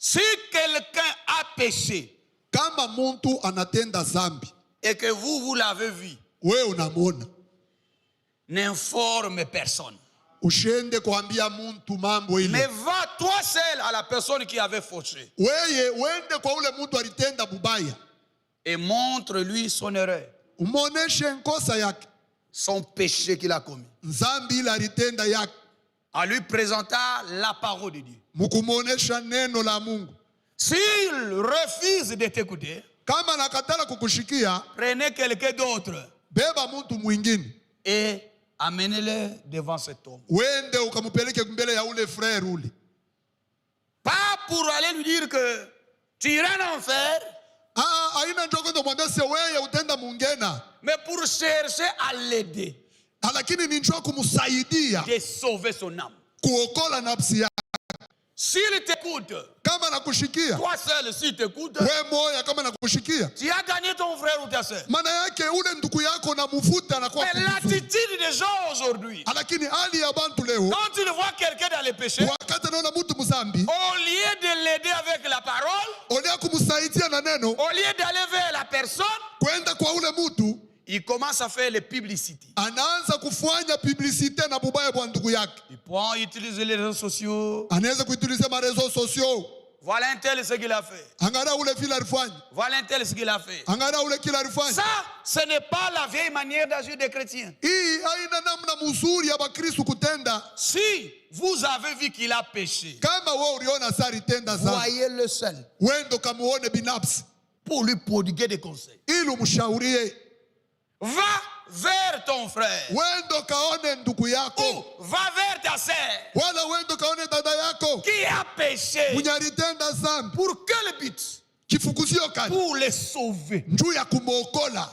Si quelqu'un a péché kama muntu anatenda zambi et que vous l'avez vu, wewe unamwona, n'informe personne. ushende kuambia muntu mambo ile. Mais va toi seul à la personne qui avait fauché Weye wende kwa ule muntu alitenda bubaya et montre-lui son erreur, umoneshe nkosa yake, son péché qu'il a commis. nzambi ile alitenda yake, En lui présentant la parole de Dieu. mukumuonesha neno la Mungu. S'il refuse de t'écouter, Kama nakatala kukushikia, prenez quelqu'un d'autre beba muntu mwingine et amenez-le devant cet homme. wende ukamupeleke mbele ya ule frère ule. Pas pour aller lui dire que tu iras en enfer, Aina njoo kwenda mwambia se wewe utenda mungena, mais pour chercher à l'aider, lakini ni njoo kumsaidia de sauver son âme. kuokola nafsi yake. S'il t'écoute, Kama nakushikia toi seul, s'il t'écoute, wewe moya, kama nakushikia tu as gagné ton frère ou ta soeur. maana yake ule ndugu yako na mufuta anakuwa Mais kumzuri. l'attitude des gens aujourd'hui, Lakini hali ya bantu leo, quand ils voient quelqu'un dans les péchés, wakati anaona mtu mzambi, au lieu de l'aider avec la parole, olia kumsaidia na neno, au lieu d'aller vers la personne, kwenda kwa ule mtu, il commence à faire les publicités. anaanza kufanya publicite na bubaya bwa ndugu yake. Il peut utiliser les réseaux sociaux. Anaweza kuitiliza ma réseaux sociaux. Voilà un tel ce qu'il a fait. Angalia ule vile alifanya. Voilà un tel ce qu'il a fait. Angalia ule kila alifanya. Ça, ce n'est pas la vieille manière d'agir des chrétiens. Hii haina namna mzuri ya Bakristo kutenda. Si vous avez vu qu'il a péché, Kama wewe uliona sari tenda zambi, voyez-le seul wendo kamuone binafsi pour lui prodiguer des conseils. ili umshaurie. Va vers ton frère. Wendo kaone ndugu Ou yako, va vers ta sœur wala wendo kaone dada yako qui a péché. mwenye alitenda zambi. Pour quel but? Kifukuzio kali Pour les sauver. njuu ya kumwokola,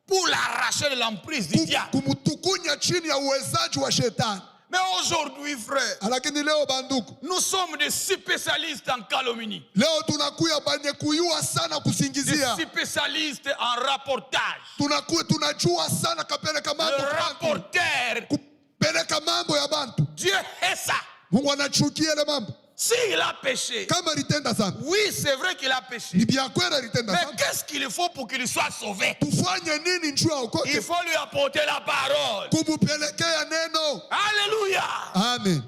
Pour l'arracher de l'emprise du diable. kumtukunya chini ya uwezaji wa shetani. Mais aujourd'hui, frère, Lakini leo banduku, nous sommes des spécialistes en calomnie, leo tunakuya banye kuyua sana des kusingizia, spécialistes en rapportage. tunakuwa tunajua sana kapeleka Le mambo bantu, rapporteur, kupeleka mambo ya bantu. Dieu est ça. Mungu anachukia ile mambo. S'il a péché, Kama alitenda zambi, oui, c'est vrai qu'il a péché. ni bia kweli alitenda Mais zambi. qu'est-ce qu'il faut pour qu'il soit sauvé? Tufanye nini njuu Il aokoke? faut lui apporter la parole. Kumupelekea neno. Alléluia. Amen.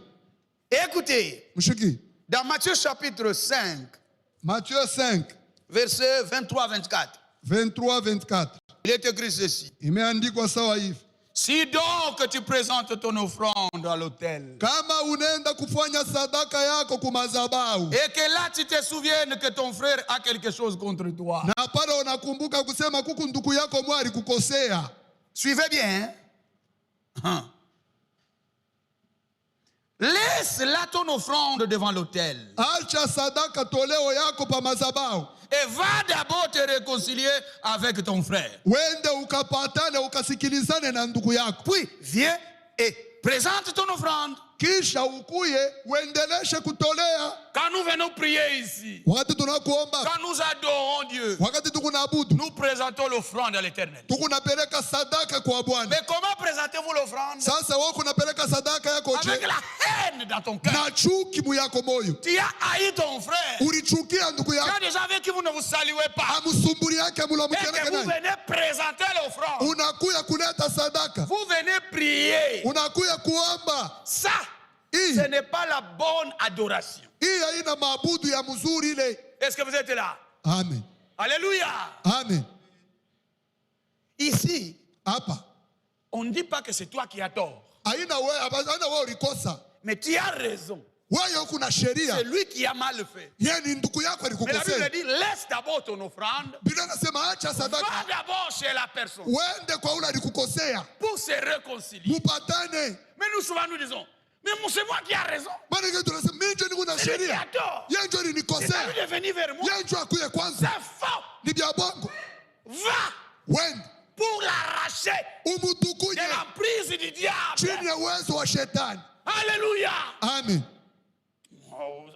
Écoutez, Mshiki, dans Matthieu chapitre 5, Matthieu 5, versets 23-24, 23-24. il est écrit ceci. Imeandikwa sawa hivi. Si donc tu présentes ton offrande à l'autel, Kama unaenda kufanya sadaka yako kumazabau, et que là tu te souviennes que ton frère a quelque chose contre toi, na pale unakumbuka kusema kuku ndugu yako mwari kukosea, suivez bien, hein? Laisse là ton offrande devant l'autel acha sadaka toleo yako pa mazabau, et va d'abord te réconcilier avec ton frère. wende ukapatane ukasikilizane na ndugu yako, Puis viens et présente ton offrande. kisha ukuye uendeleshe kutolea. Quand nous venons prier ici, Wakati tunakuomba, quand nous adorons Dieu, wakati tukunaabudu, nous présentons l'offrande à l'Éternel. tukunapeleka sadaka kwa Bwana. Mais comment présentez-vous l'offrande? Sasa wewe kunapeleka sadaka yako Avec je, la haine dans ton cœur. na chuki mu yako moyo, Tu as haï ton frère. ulichukia ndugu Tu as yako, déjà vu que vous ne vous saluez pas. amusumburi yake Et que mulamukeleke vous naye, venez présenter l'offrande. unakuya kuleta sadaka, Vous venez prier. unakuya kuomba. Ça, Hii ce n'est pas la bonne adoration. hii haina maabudu ya mzuri ile. Est-ce que vous êtes là? Amen, Alléluia. amen. Ici, Hapa on ne dit pas que c'est toi qui as tort. haina wewe ulikosa, Mais tu as raison. wewe kuna sheria, C'est lui qui a mal fait. yeye ni ndugu yako Mais la Bible alikukosea. dit, laisse d'abord ton offrande. Biblia inasema acha Va sadaka, d'abord chez la personne uende kwa ule alikukosea, pour se réconcilier. mupatane. Mais nous souvent nous disons, mais c'est moi qui ai raison. Maana yake tunasema mimi ndio niko na C'est lui qui a sheria, tort. yeye ndio C'est à lui alinikosea, de venir vers moi. yeye ndio akuye kwanza. C'est faux. Ni vya bongo. Va Wende pour l'arracher de umutukunye l'emprise du diable. chini ya uwezo wa shetani. Alléluia. Amen. Oh,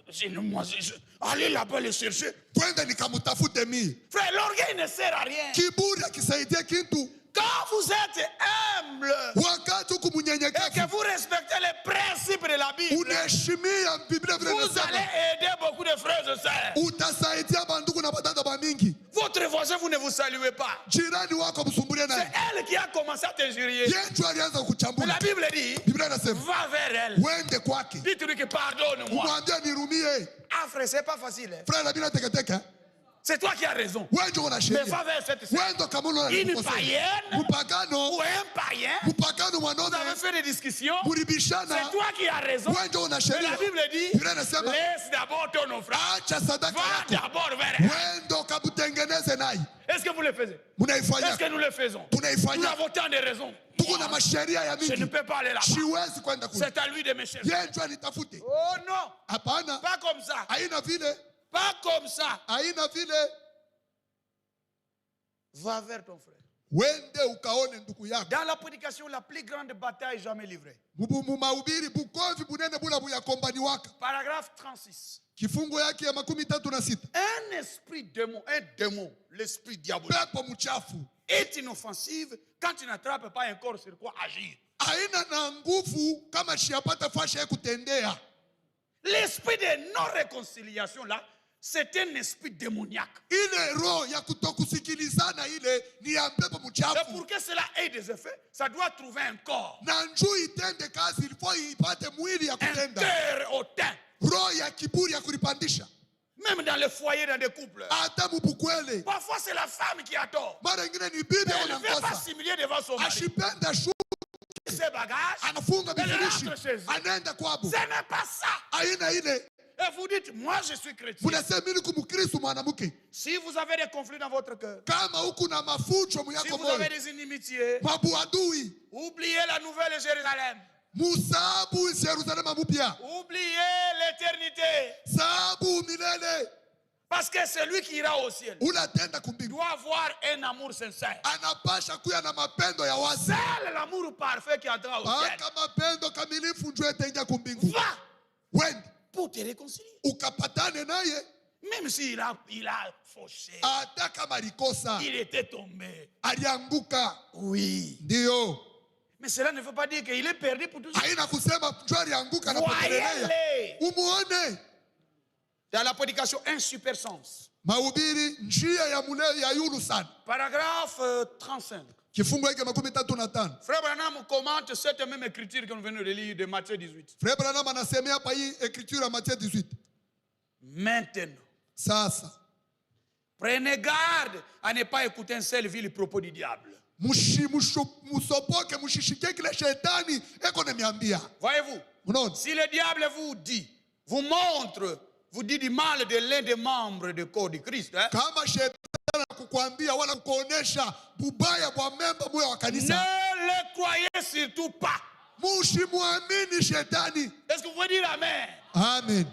allez là-bas le chercher. Twende nikamtafute mimi. Frère, l'orgueil ne sert à rien. Kiburi akisaidia kitu. Quand vous êtes humble wakati huku et que mnyenyekevu vous respectez les principes de la Bible, unaheshimia Biblia vile vous inasema, allez aider beaucoup de frères et sœurs. utasaidia bandugu na badada ba mingi. Votre voisin, vous ne vous saluez pas. Jirani wako msumbulie C'est naye, elle qui a commencé à t'injurier. yeye ndio alianza Mais kuchambula. la Bible dit, Biblia inasema va vers elle. wende kwake, Dites-lui que pardonne-moi. umwambie nirumie. Ah frère, c'est pas facile. Hein? Frère, la Biblia teketeke, C'est toi qui as raison. wewe ndio una Mais sheria. va vers cette sœur. Wendo kama unaona Une alikukosea. païenne Mpagano, ou un païen, mpagano vous avez mwanaume, fait des discussions. mlibishana, C'est toi qui as raison. wewe ndio una Mais sheria. la Bible dit, Biblia inasema laisse d'abord ton offrande. acha sadaka Va yako, d'abord vers elle. wendo kabutengeneze naye. Est-ce que vous le faites? Est-ce Mnaifanya, que nous le faisons? tunaifanya. Nous avons tant de raisons. Tuko na masheria ya Je ne mingi, peux pas aller là-bas. siwezi kwenda kule. C'est à lui de me chercher. Yeye ndio anitafute. Oh non, Hapana, pas comme ça. haina vile, Pas comme ça. haina vile. Va vers ton frère. Wende ukaone ndugu yako. Dans la prédication, la plus grande bataille jamais livrée. Mu mahubiri bukovi bunene bula buyakombani waka. Paragraphe 36. Kifungo yake ya 36. Un esprit démon, l'esprit diabolique, Pepo mchafu est inoffensive quand tu n'attrapes pas un corps sur quoi agir. haina na nguvu kama shiapata fasha ya kutendea. L'esprit de non-réconciliation là, c'est un esprit démoniaque. Ile roho ya kutokusikilizana ile ni ya pepo Et mchafu. pour que cela ait des effets, ça doit trouver un corps, Na njoo itende kazi ilifo ipate mwili ya un kutenda. cœur hautain. Roho ya kiburi ya kulipandisha. Même dans les foyers, dans des couples. Hata mubukwele. Parfois, c'est la femme qui a tort. Mara nyingine ni bibi Elle ne veut pas anamkosa. s'humilier devant son mari. Ashipenda shu Ses bagages, anafunga elle vifurushi. rentre chez eux. Anaenda kwabo. Ce n'est pas ça. Haina ile. Et vous dites, moi je suis chrétien. Munasema mimi kumkristo mwanamke. Si vous avez des conflits dans votre cœur, Kama huku na mafucho si muyako vous avez moyo. des inimitiés, Mabuadui. oubliez la nouvelle Jérusalem. Musabu Yerusalema mupya. Oubliez l'éternité. Sabu milele. Parce que celui qui ira au ciel Unatenda kumbingu. doit avoir un amour sincère. Anapasha kuya na mapendo ya wazi. C'est l'amour parfait qui entra au ciel. Aka mapendo kamilifu njoo itaingia kumbingu. Va Wende pour te réconcilier. ukapatane naye Même s'il a fauché, hata kama alikosa, il était tombé. alianguka. Oui. Ndio. Mais cela ne veut pas dire qu'il est perdu pour toujours. Haina kusema njoo alianguka na kuendelea. Voyez-les. Umuone. Dans la prédication, un super sens. Mahubiri njia ya mule ya yulu sana. Paragraphe 35. Kifungo hiki 35. Frère Branham commente cette même écriture que nous venons de lire de Matthieu 18. Frère Branham anasemea hapa hii écriture ya Matthieu 18. Maintenant, Sasa prenez garde à ne pas écouter un seul vil propos du diable. musopoke mushishike kile shetani eko nemiambia. Voyez-vous, Unaona? si le diable vous dit, vous montre, vous dit du mal de l'un des membres du corps de Christ, hein, Kama shetani kukwambia wala kuonesha bubaya bwa memba moyo wa kanisa, ne le croyez surtout pas. mushimwamini shetani. Est-ce que vous pouvez dire Amen? Amen.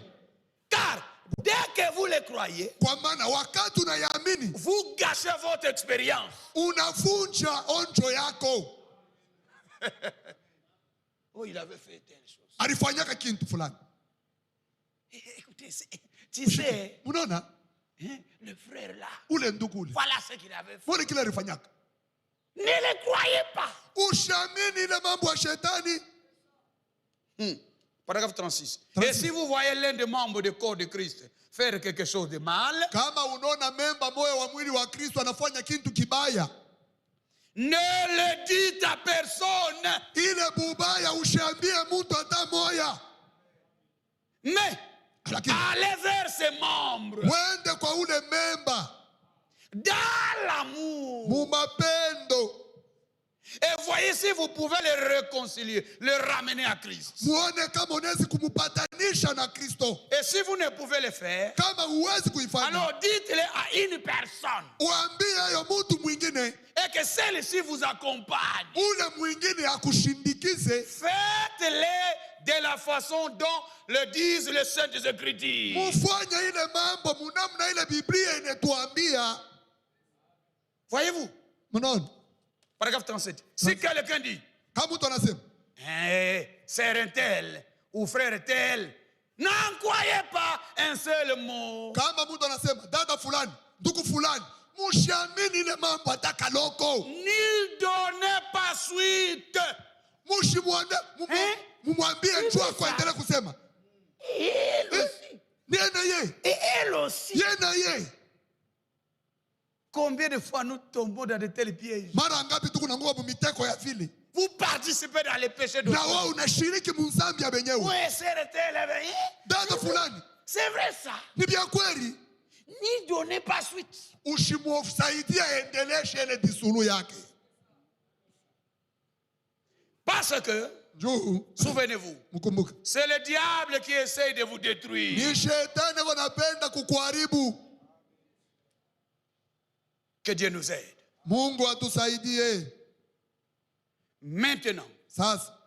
Car dès que vous le croyez, Kwa maana wakati unayamini vous gâchez votre expérience. unavunja onjo yako. Oh, il avait fait telle chose. Alifanyaka kintu fulani. Écoutez, tu sais, Unaona? hein, le frère là, Ule ndugu ule. voilà ce qu'il avait fait. Mbona kile alifanyaka? Ne le croyez pas. Ushamini ile mambo ya shetani. Paragraphe 36. 36. Et si vous voyez l'un des membres du corps de Christ faire quelque chose de mal, Kama unaona memba moyo wa mwili wa Kristo anafanya kintu kibaya, ne le dites à personne. ile bubaya ushambie mtu hata moya. Mais Lakini allez vers ses membres wende kwa ule memba dans l'amour. mu mapendo. Et voyez si vous pouvez le réconcilier, le ramener à Christ. Muone kama unawezi kumupatanisha na Kristo. Et si vous ne pouvez le faire, Kama huwezi kuifanya, alors dites-le à une personne. uambie hayo mtu mwingine, Et que celle-ci vous accompagne. ule mwingine akushindikize. Faites-le de la façon dont le disent les Saintes Écritures. Mufanye ile mambo munamna ile Biblia inetuambia. Voyez-vous? Mnaona? Paragraphe 37. Si quelqu'un dit, Kama mtu anasema, sœur un tel ou frère tel, n'en croyez pas un seul mot. kama mtu anasema dada fulani, ndugu fulani, mushiamini ile mambo ataka loko. N'y donnez pas suite. Mumwambie njoo kuendelea kusema. Et elle aussi. Yena ye. Combien de fois nous tombons dans de tels pièges? Mara ngapi tukunanguka mumiteko ya vile. Vous participez dans les péchés d'autrui. Na wewe unashiriki muzambi ya benyewe. Oui, c'est le Dada fulani. C'est vrai ça. Ni bien kweli. N'y donnez pas suite. Usimsaidia endeleshe ile disulu yake. Parce que, souvenez-vous, c'est le diable qui essaye de vous détruire. Ni shetani wanapenda kukuharibu. Que Dieu nous aide. Mungu atusaidie. Maintenant, sasa,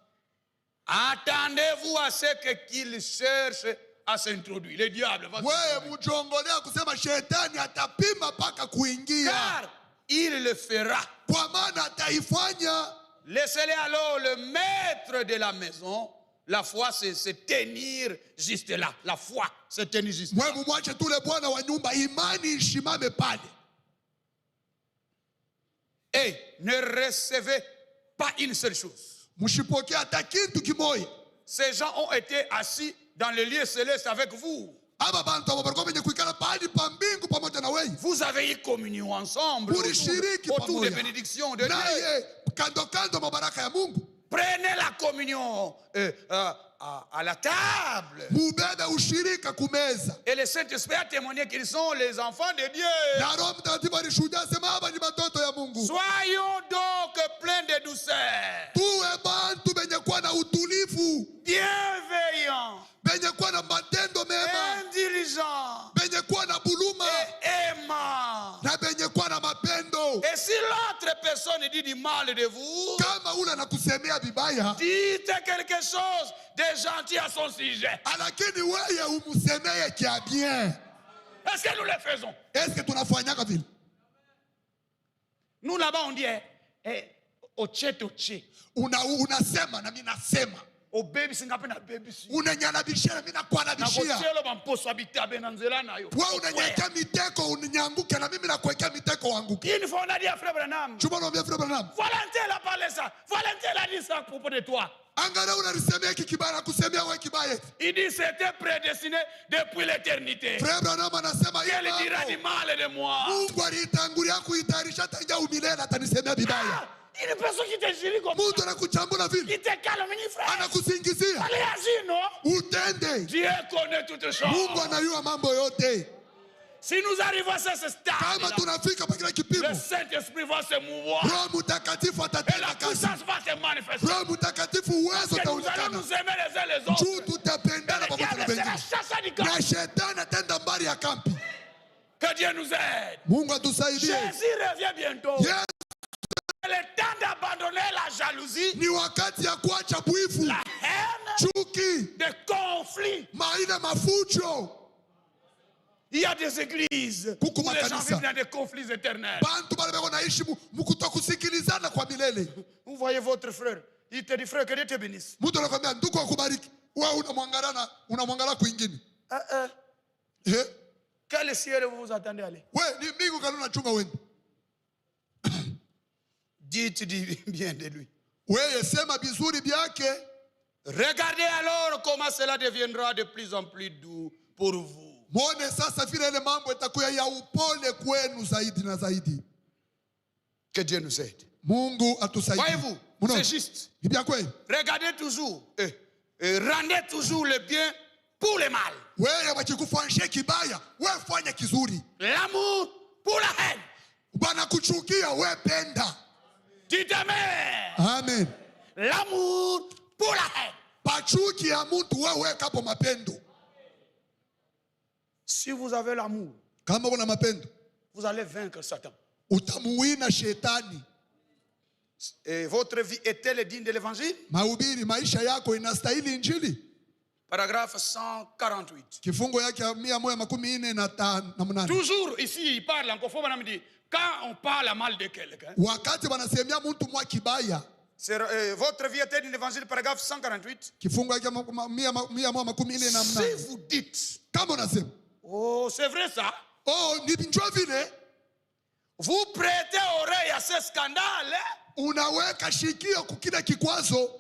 attendez-vous à ce qu'il cherche à s'introduire. Le diable va mujongolea kusema shetani atapima paka kuingia. Car il le fera. Kwa maana ataifanya. Laissez-les alors le maître de la maison. La foi, c'est se tenir juste là. La foi, c'est tenir juste là. Mwache tule bwana wa nyumba, imani ishimame pale. Et ne recevez pas une seule chose. Mshipokea hata kitu kimoja. Ces gens ont été assis dans le lieu céleste avec vous. Vous avez eu communion ensemble autour des bénédictions de Dieu. Prenez la communion à la table. Et le Saint-Esprit a témoigné qu'ils sont les enfants de Dieu. Soyons donc pleins de douceur, bienveillants, indulgents et aimants. Et si l'autre personne dit du mal de vous, dites quelque chose de gentil à son sujet. Est-ce que nous le faisons? Nous là-bas on dit oche toche. Unasema na mimi nasema. O baby singapi na baby si. Unanyanyabishana mimi nakuwa nabishia. Na kochelo bamposo abitabe na nzela nayo. Wewe unanyeka miteko unyanguke na mimi nakuwekea miteko wanguke. Une fois on a dit à frère Branham. Tu m'as dit frère Branham. Valentin a parlé ça. Valentin a dit ça à propos de toi. Angalau unalisemea kibaya kusemea wewe kibaya. Il dit c'était prédestiné depuis l'éternité. Frère Branham anasema hivi. Il dira du mal de moi. Mungu alitangulia kuitayarisha tangia umilele atanisemea vibaya. Une personne qui te jurie comme ça. Il te calme, mon frère. Anakusingizia. Allez agir, non? Utende. Dieu connaît toutes choses. Mungu anayua mambo yote. Si nous arrivons à ce stade, le Saint-Esprit va se mouvoir. Et la puissance va se manifester. Parce que nous allons nous aimer les uns les autres. Et le diable sera chassé du camp. Que Dieu nous aide. Jésus revient bientôt. Le temps d'abandonner la jalousie, la haine, des conflits. Il y a des églises où les gens vivent dans des conflits éternels. Vous voyez votre frère, il te dit frère, que Dieu te bénisse. Quel ciel vous attendez aller? Dites du bien de lui. Regardez alors comment cela deviendra de plus en plus doux pour vous. Que Dieu nous aide. Voyez-vous, c'est juste. Regardez toujours et rendez toujours le bien pour le mal. L'amour pour la haine. Dites amen. Amen. L'amour pour la haine. Si vous avez l'amour, vous allez vaincre Satan. Et votre vie est-elle digne de l'évangile? Paragraphe 148. Toujours ici, il parle encore. Quand on parle mal de quelqu'un, votre vie est-elle digne de l'évangile? Paragraphe 148. Si vous dites, oh, c'est vrai ça. Oh, Vous prêtez oreille à ce scandale. Unaweka shikio kukile kikwazo.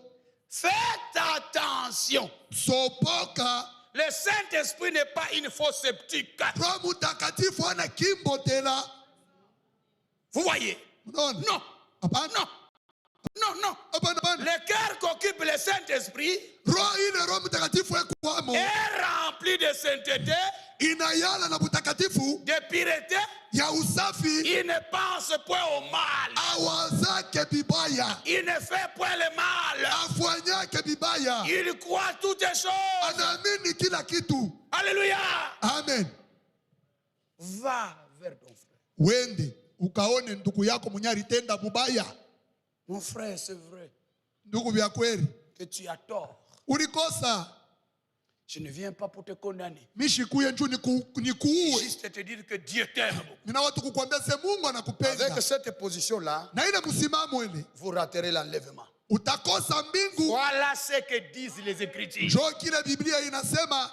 Faites attention. Sopoka. Le Saint-Esprit n'est pas une fausse sceptique. Roho Mtakatifu ana kimbotela. Vous voyez? Non. Non. Non. Non, non. Le cœur qu'occupe le Saint-Esprit est rempli de sainteté, de pureté. Il ne pense point au mal. Il ne fait point le mal. Il croit toutes les choses. Alléluia. Amen. Va vers ton frère. Wende ukaone ndugu yako mwenye alitenda mubaya. Mon frère, c'est vrai ndugu vya kweli que tu as tort. Ulikosa. Je ne viens pas pour te condamner. Mishikuye njoo nikuue. Juste te dire que Dieu t'aime. Nina watu kukuambia se Mungu anakupenda. Avec cette position là, na ile msimamo ile, vous raterez l'enlèvement. Utakosa mbingu. Voilà ce que disent les Écritures. Njoo kile Biblia inasema.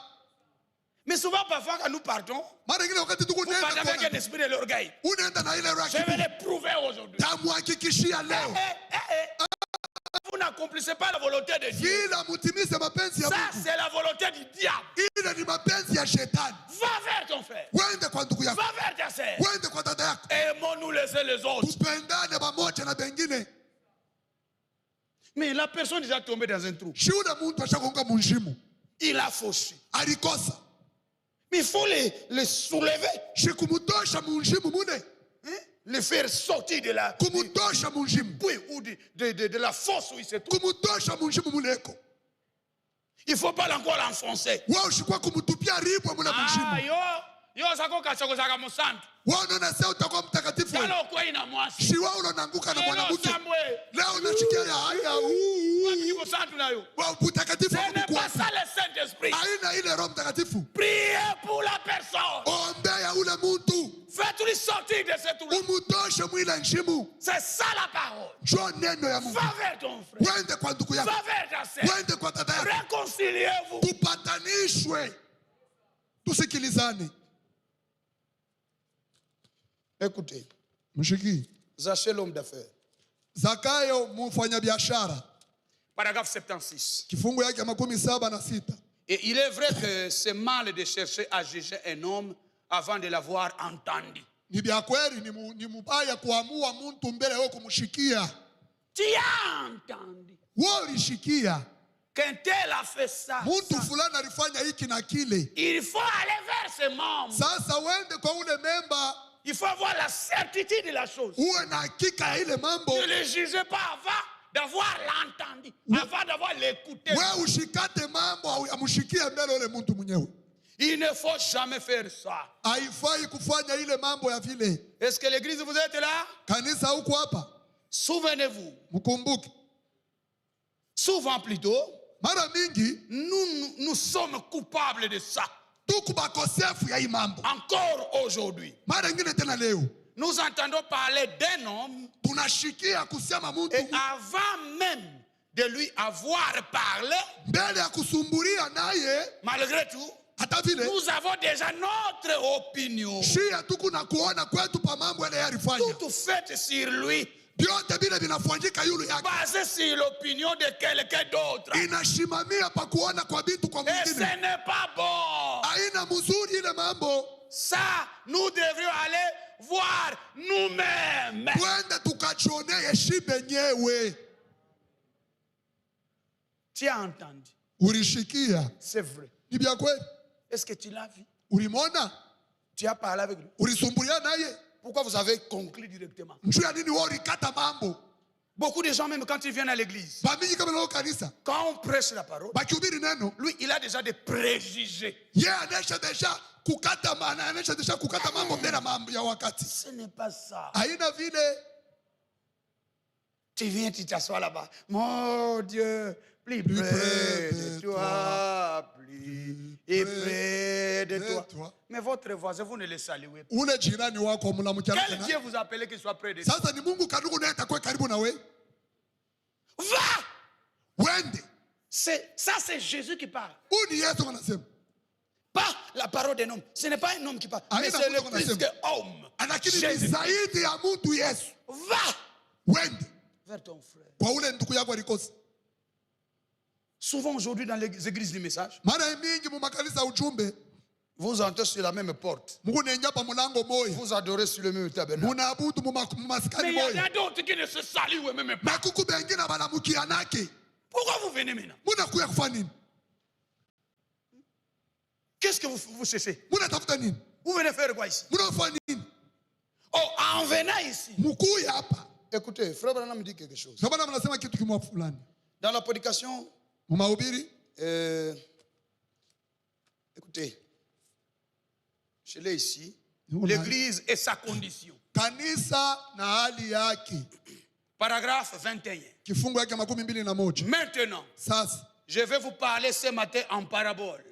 Mais souvent, parfois, quand nous partons, vous partez avec un esprit de l'orgueil. Je vais le prouver aujourd'hui. Vous n'accomplissez pas la volonté de Dieu. Ça, c'est la volonté du diable. Va vers ton frère. Va vers ta sœur. Aimons-nous les uns les autres. Mais la personne est déjà tombée dans un trou. Il a fauché. Mais il faut les soulever. Le faire sortir de la ou de la fosse où il se trouve. Il ne faut pas encore l'enfoncer. Ce n'est pas ça le Saint-Esprit. Priez pour la personne. Faites-lui sortir de cette douleur. C'est ça la parole. Va vers ton frère. Va vers ta sœur. Réconciliez-vous. Écoutez. Zachée l'homme d'affaires. Zakayo mfanya biashara. Paragraphe 76. Kifungu yake 76. Et il est vrai que c'est mal de chercher à juger un homme avant de l'avoir entendu. Ni bya kweli ni mubaya kuamua mtu mbele wewe kumshikia. Tu as entendu. Wewe ulishikia. Qu'un tel a fait ça. Mtu fulani alifanya hiki na kile. Il faut aller vers ses membres. Sasa uende kwa ule memba. Il faut avoir la certitude de la chose. Uwe na hakika ya ile mambo. Ne le jugez pas avant d'avoir l'entendu, avant d'avoir l'écouté. Wewe ushikate mambo au amshikie mbele ule mtu mwenyewe. Il ne faut jamais faire ça. Haifai kufanya ile mambo ya vile. Est-ce que l'église vous êtes là? Kanisa huko hapa. Souvenez-vous. Mkumbuke. Souvent plutôt, mara mingi nous sommes coupables de ça. Tukubakosefu ya imambo. Encore aujourd'hui. Mara ngine tena leo. Nous entendons parler d'un homme. Tunashikia kusema mtu. Et avant même de lui avoir parlé, mbele ya kusumbulia naye, malgré tout, nous avons déjà notre opinion. Shia tukuna kuona kwetu pa mambo yale yarifanya. Tout fait sur lui. Biote bile binafanyika yule yake. Basé sur l'opinion de quelqu'un d'autre. Inashimamia pa kuona kwa bitu kwa mwingine. Et ce n'est pas bon. Aina mzuri ile mambo. Ça, nous devrions aller voir nous-mêmes. Twende tukachonee shibe nyewe. Tu as entendu. Ulishikia. C'est vrai. Ni bien kweli. Est-ce que tu l'as vu? Ulimona? Tu as parlé avec lui. Ulisumbulia naye? Pourquoi vous avez conclu directement? Beaucoup de gens, même quand ils viennent à l'église, quand on prêche la parole, lui, il a déjà des préjugés. Ce n'est pas ça. Tu viens, tu t'assois là-bas. Mon Dieu, plus près de toi, plus près de toi. Mais votre voisin, vous ne le saluez pas. Quel Dieu vous appelle qu'il soit près de toi? Va! Ça, c'est Jésus qui parle. Pas la parole d'un homme. Ce n'est pas un homme qui parle. Mais c'est le plus qu'homme. Jésus. Va vers ton frère. Souvent aujourd'hui dans les églises du message, vous entrez sur la même porte. Vous adorez sur le même tabernacle. Mais il y a d'autres qui ne se saluent même pas. Pourquoi vous venez maintenant? Qu'est-ce que vous cherchez? Vous venez faire quoi ici? Oh, en venant ici. Écoutez, frère Branham me dit quelque chose. Dans la prédication, écoutez, je l'ai ici. L'église et sa condition. Paragraphe 21. Maintenant, je vais vous parler ce matin en parabole.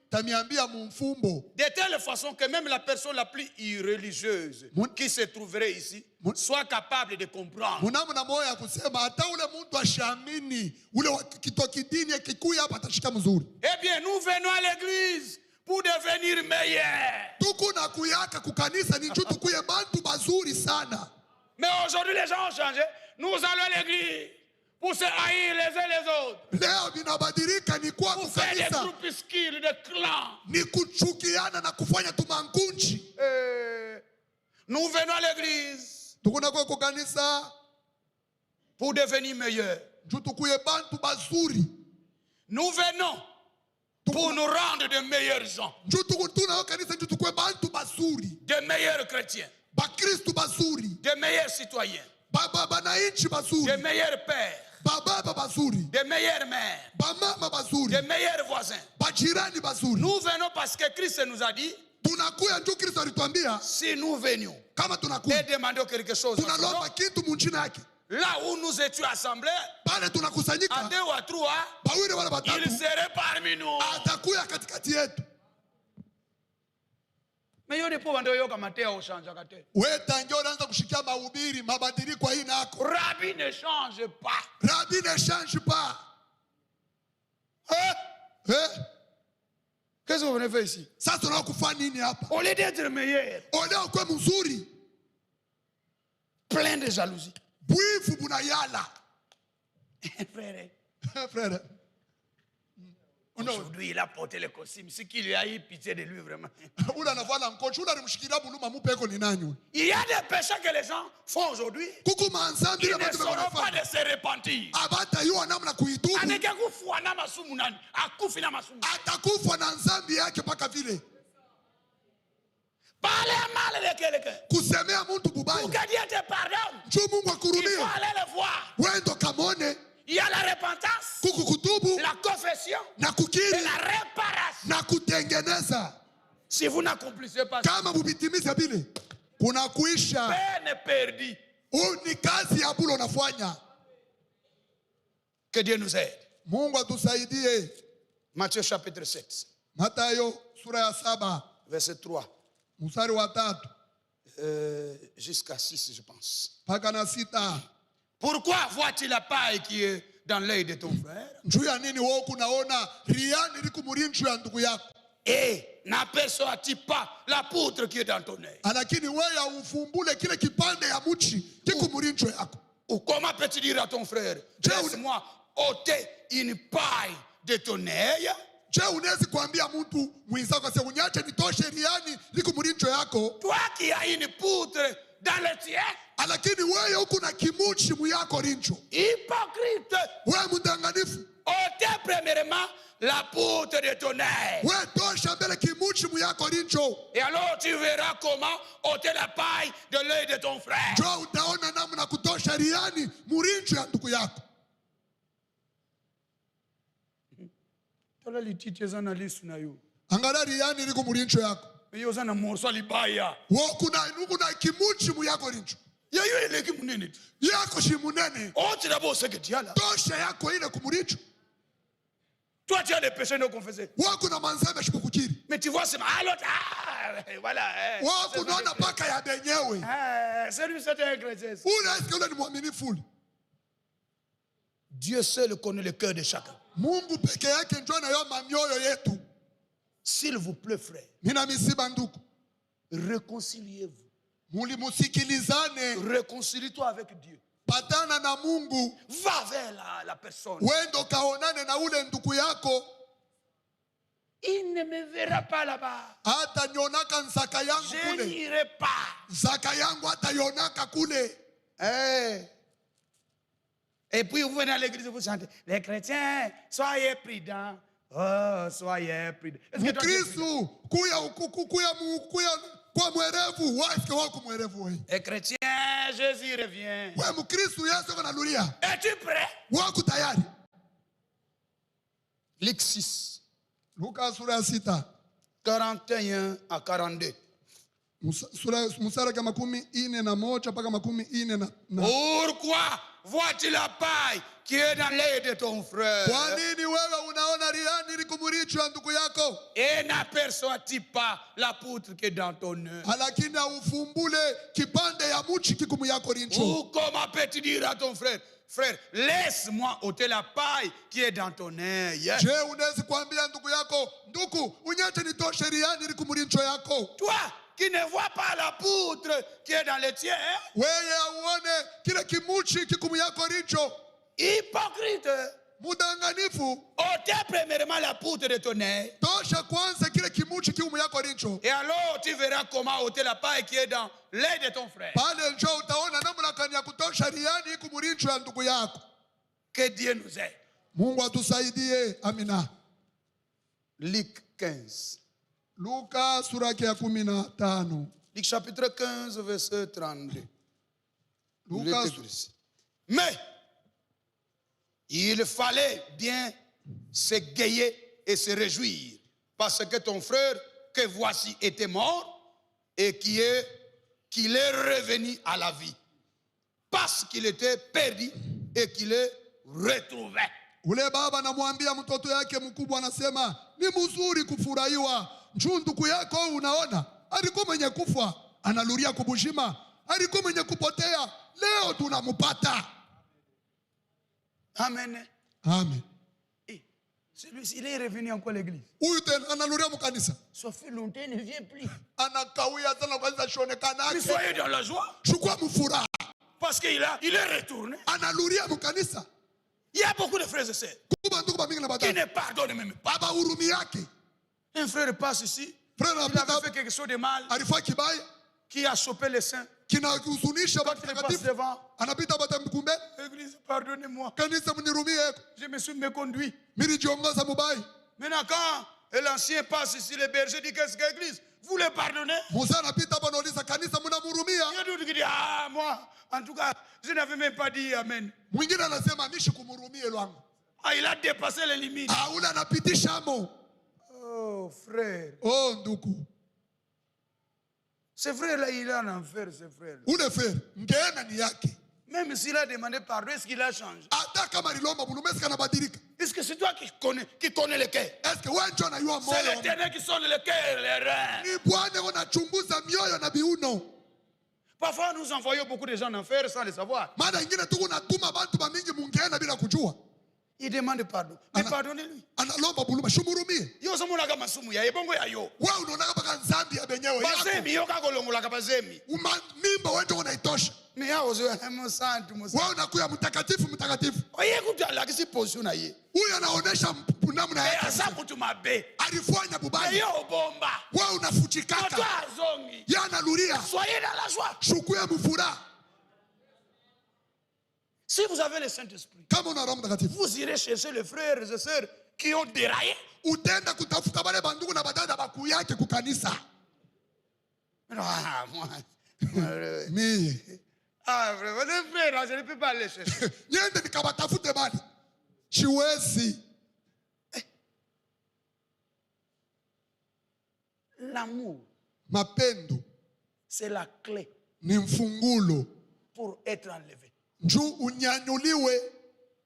De telle façon que même la personne la plus irreligieuse qui se trouverait ici soit capable de comprendre. Eh bien, nous venons à l'église pour devenir meilleurs. Mais aujourd'hui, les gens ont changé. Nous allons à l'église pour se haïr les uns les autres. Pour faire des groupuscules, des clans. Nous venons à l'église pour devenir meilleurs. Nous venons pour nous rendre de meilleurs gens. De meilleurs chrétiens. De meilleurs citoyens. De meilleurs pères. De meilleures mères. De meilleurs voisins. Nous venons parce que Christ nous a dit, si nous venions et demandions quelque chose, là où nous étions assemblés, à 2 ou à 3, il serait parmi nous. Mais il y a des pauvres qui ont changé. Rabbi ne change pas. Qu'est-ce que vous venez faire ici? Au lieu d'être meilleur, plein de jalousie. Frère. Aujourd'hui, il a porté le costume. Ce qui lui a eu pitié de lui, vraiment. Il y a des péchés que les gens font aujourd'hui. Ils ne sauront pas de se repentir. Parler mal de quelqu'un. Pour que Dieu te pardonne, il faut aller le voir. Il y a la repentance, la confession et la réparation. Si vous n'accomplissez pas ça, peine perdue. Que Dieu nous aide. Matthieu chapitre 7. Verset 3. Jusqu'à 6, je pense. Pourquoi vois-tu la paille qui est dans l'œil de ton frère et n'aperçois-tu pas la poutre qui est dans ton œil? Ou comment peux-tu dire à ton frère, laisse-moi ôter une paille de ton œil? Toi qui as une poutre dans le tien, hypocrite, ôtez premièrement la poutre de ton œil. Et alors tu verras comment ôter la paille de l'œil de ton frère. Angalia riani liko murincho yako. Yako shimunene. Tosha yako ile kumuricho. Toi tu as des péchés non confessés. Mais tu vois c'est voilà. Celui c'est un chrétien. Dieu seul connaît le cœur de chacun. S'il vous plaît, frère, réconciliez-vous. Réconcilie-toi avec Dieu. Patana na Mungu. Va vers la personne. Wendo kaonane na ule ndugu yako. Il ne me verra pas là-bas. Hata nyonaka nzaka yangu kule. Je n'irai pas. Zaka yangu hata yonaka kule. Et puis vous venez à l'église et vous chantez, les chrétiens, soyez prudents. Oh, soyez prudents. Mkristo, kuya kwa mwerevu, waske wako mwerevu wewe. Les chrétiens, Jésus revient. Wewe Mkristo, Yesu analulia. Es-tu prêt? Wako tayari? Luc 6. Luka sura ya 6. 41 à 42. Musara kama 41 mpaka 44 na. Pourquoi vois-tu la paille qui est dans l'œil de ton frère? Kwa nini wewe unaona riani liko muricho ndugu yako? Et n'aperçois-tu pas la poutre qui est dans ton œil? Lakini ufumbule kipande ya muchi kikumu yako rincho. Ou comment peux-tu dire à ton frère, frère, laisse-moi ôter la paille qui est dans ton œil? Je unaweza kuambia ndugu yako, ndugu, unyate nitoshe riani liko muricho yako? Toi qui ne vois pas la poutre qui est dans le tien. Wewe auone kile kimuchi kikumu yako rincho. Hypocrite. Mudanganifu. Ôtez premièrement la poutre de ton œil. Tosha kwanza kile kimuchi kikumu yako rincho. Et alors tu verras comment ôter la paille qui est dans l'œil de ton frère. Pale njo utaona namna gani ya kutosha riani iko muricho ya ndugu yako. Que Dieu nous aide. Mungu atusaidie. Amina. Luc 15. Luka sura ya 15. Luc chapitre 15 verset 32. Luka. Mais il fallait bien s'égayer et se réjouir parce que ton frère que voici était mort et qu'il est revenu à la vie. Parce qu'il était perdu et qu'il est retrouvé. Ule baba anamwambia mtoto yake mkubwa, anasema ni mzuri kufurahiwa. Njoo ndugu yako unaona, alikuwa mwenye kufa analuria kubushima, alikuwa mwenye kupotea leo tunampata. Amen. Amen. Et celui-ci, il est revenu encore à l'église. Huyu tena analuria mkanisa. Ça fait longtemps, il ne vient plus. Anakawia sana kanisa shonekana yake. Soyez dans la joie. Chukua mfuraha. Parce qu'il est retourné. Analuria mkanisa. Il y a beaucoup de frères et sœurs qui ne pardonnent même pas. Baba hurumi yake. Un frère passe ici. Frère il avait fait quelque chose de mal. Alifanya kibaya. Qui a chopé les saints. Kinahuzunisha watu takatifu. Anapita batamkumbe. Église, pardonnez-moi. Kanisa mnirumie. Je me suis méconduit. Milijiongoza mubaya. Maintenant quand l'ancien passe ici, le berger dit qu'est-ce que l'église? Vous le pardonnez? Musa anapita hapa anauliza kanisa mnamhurumia? Il dit ah moi en tout cas je n'avais même pas dit amen. Mwingine anasema mishi kumhurumie lwangu. Ah il a dépassé les limites. Ah ule anapitisha amo. Oh frère. Oh ndugu. Ce frère là il est en enfer ce frère. Ule frère ngeena ni yake. Même s'il a demandé pardon, est-ce qu'il a changé? Hata kama lilomba bulumesi kanabadilika. Est-ce que c'est toi qui connais le cœur? Est-ce que wewe ndio unajua moyo? C'est l'Éternel qui sonne le cœur, les reins. Ni Bwana unachunguza mioyo na viuno. Parfois nous envoyons beaucoup de gens en enfer sans le savoir. Mara nyingine tu unatuma bantu bamingi mungeena bila kujua. Il demande pardon. Mais pardonnez-lui. Analomba buluma shumurumie. Yo somona kama sumu ya ebongo ya yo. Wewe unaona kama nzambi ya benyewe yako. Bazemi yo kakolongola kabazemi. Mimba wewe ndio unaitosha. Mais yao zo ya santu musa. Wewe unakuya mtakatifu. Oye kutala kisi position na ye. Huyu anaonesha namna yake. Asa mtu mabe. Alifanya bubaya. Yo bomba. Wewe unafuchikaka. Toi zongi. Yana luria. Soyez dans la joie. Chukua mfuraha. Si vous avez le Saint-Esprit, vous irez chercher les frères et sœurs qui ont déraillé. Utenda kutafuta wale bandugu na badada bakuu yake kukanisa. Ah, moi. Mie. Ah, vraiment, les frères, je ne peux pas les chercher. Niende nikabatafute bali. Siwezi. L'amour, mapendo, c'est la clé ni mfungulo pour être enlevé. Njoo unyanyuliwe.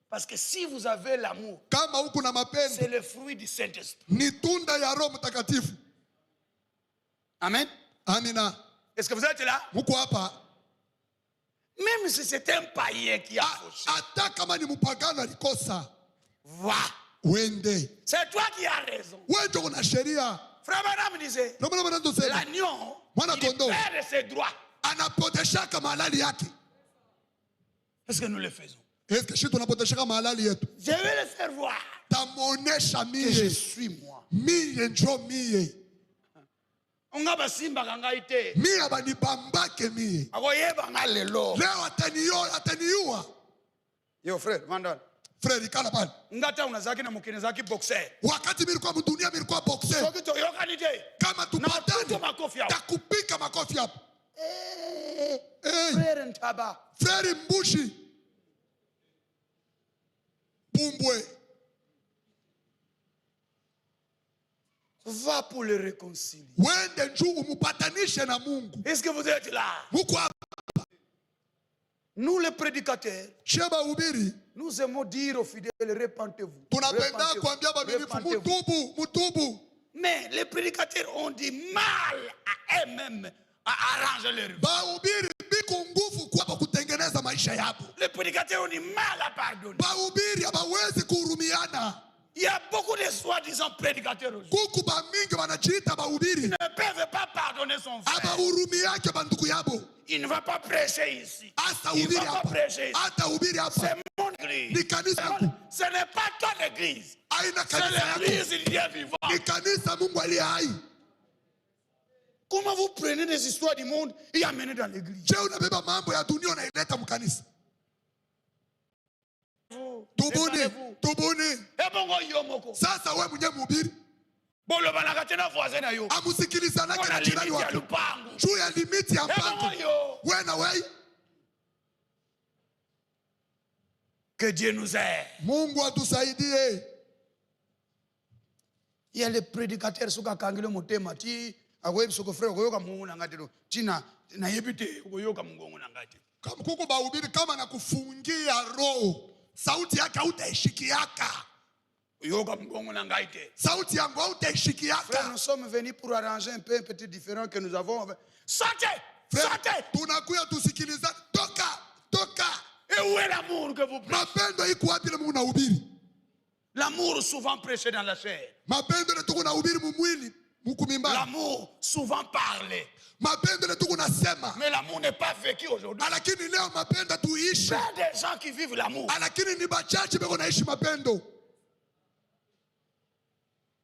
Parce que si vous avez l'amour, kama huko na mapendo, c'est le fruit du Saint-Esprit. Ni tunda ya Roho Mtakatifu. Amen. Amina. Est-ce que vous êtes là? Muko hapa. Même si c'est un païen qui a fauché. Hata kama ni mpagano alikosa. Va. Wende. C'est toi qui as raison. Wewe ndio una sheria. Frère Branham disait, l'agneau, il perd ses droits. Est-ce que nous le faisons? Je vais le faire voir que je suis moi. On a basimba kanga ite. Mia banibambake mie. Akoyeba ngalelo. Leo ataniua. Yo frère, mandal. Frère ikala pale. Ngata unazaki na mukine zaki boxer. Wakati nilikuwa mdunia nilikuwa boxer. Soki to yoka nite. Kama tupatane. Takupika makofi hapo. Frère Ntaba. Frère Mbushi. Pumbwe. Va pour le réconcilier. Est-ce que vous êtes là? Nous les prédicateurs, nous aimons dire aux fidèles, repentez-vous. Repentez-vous. Mais les prédicateurs ont du mal à eux-mêmes à arranger leur vie. Les prédicateurs ont du mal à pardonner. Il y a beaucoup de soi-disant prédicateurs aujourd'hui. Ils ne peuvent pas pardonner son frère. Il ne va pas prêcher ici. Il ne va pas prêcher ici. C'est mon église. Ce n'est pas ton église. C'est l'église du Dieu vivant. Comment vous prenez des histoires du monde et amenez dans l'église? Tubuni. Sasa wewe mwenyewe mhubiri. Amusikilizanake na jirani wako. Juu ya limiti ya mpango. Wewe na wewe. Que Dieu nous aide. Mungu atusaidie. Il y a les prédicateurs suka kangile motema ti akoyebi soko frère koyoka Mungu na ngati china na yebite koyoka Mungu na ngati. Kama kuko bahubiri kama na kufungia roho. Sauti yake hautaishikiaka. Sauti yangu hautaishikiaka. Frère, nous sommes venus pour arranger un peu un petit différent que nous avons. Sortez! Sortez! Tunakuya tusikilizane. Toka! Et où est l'amour que vous prêchez? Mapendo iko wapi le Mungu nahubiri? L'amour souvent prêché dans la chair. Mapendo le tuko nahubiri mumwili, mukumimba. L'amour souvent parlé. Mapendo le tuko nasema. Mais l'amour n'est pas vécu aujourd'hui. Lakini leo mapendo tuishi. Il y a des gens qui vivent l'amour. Lakini ni bachache beko naishi mapendo.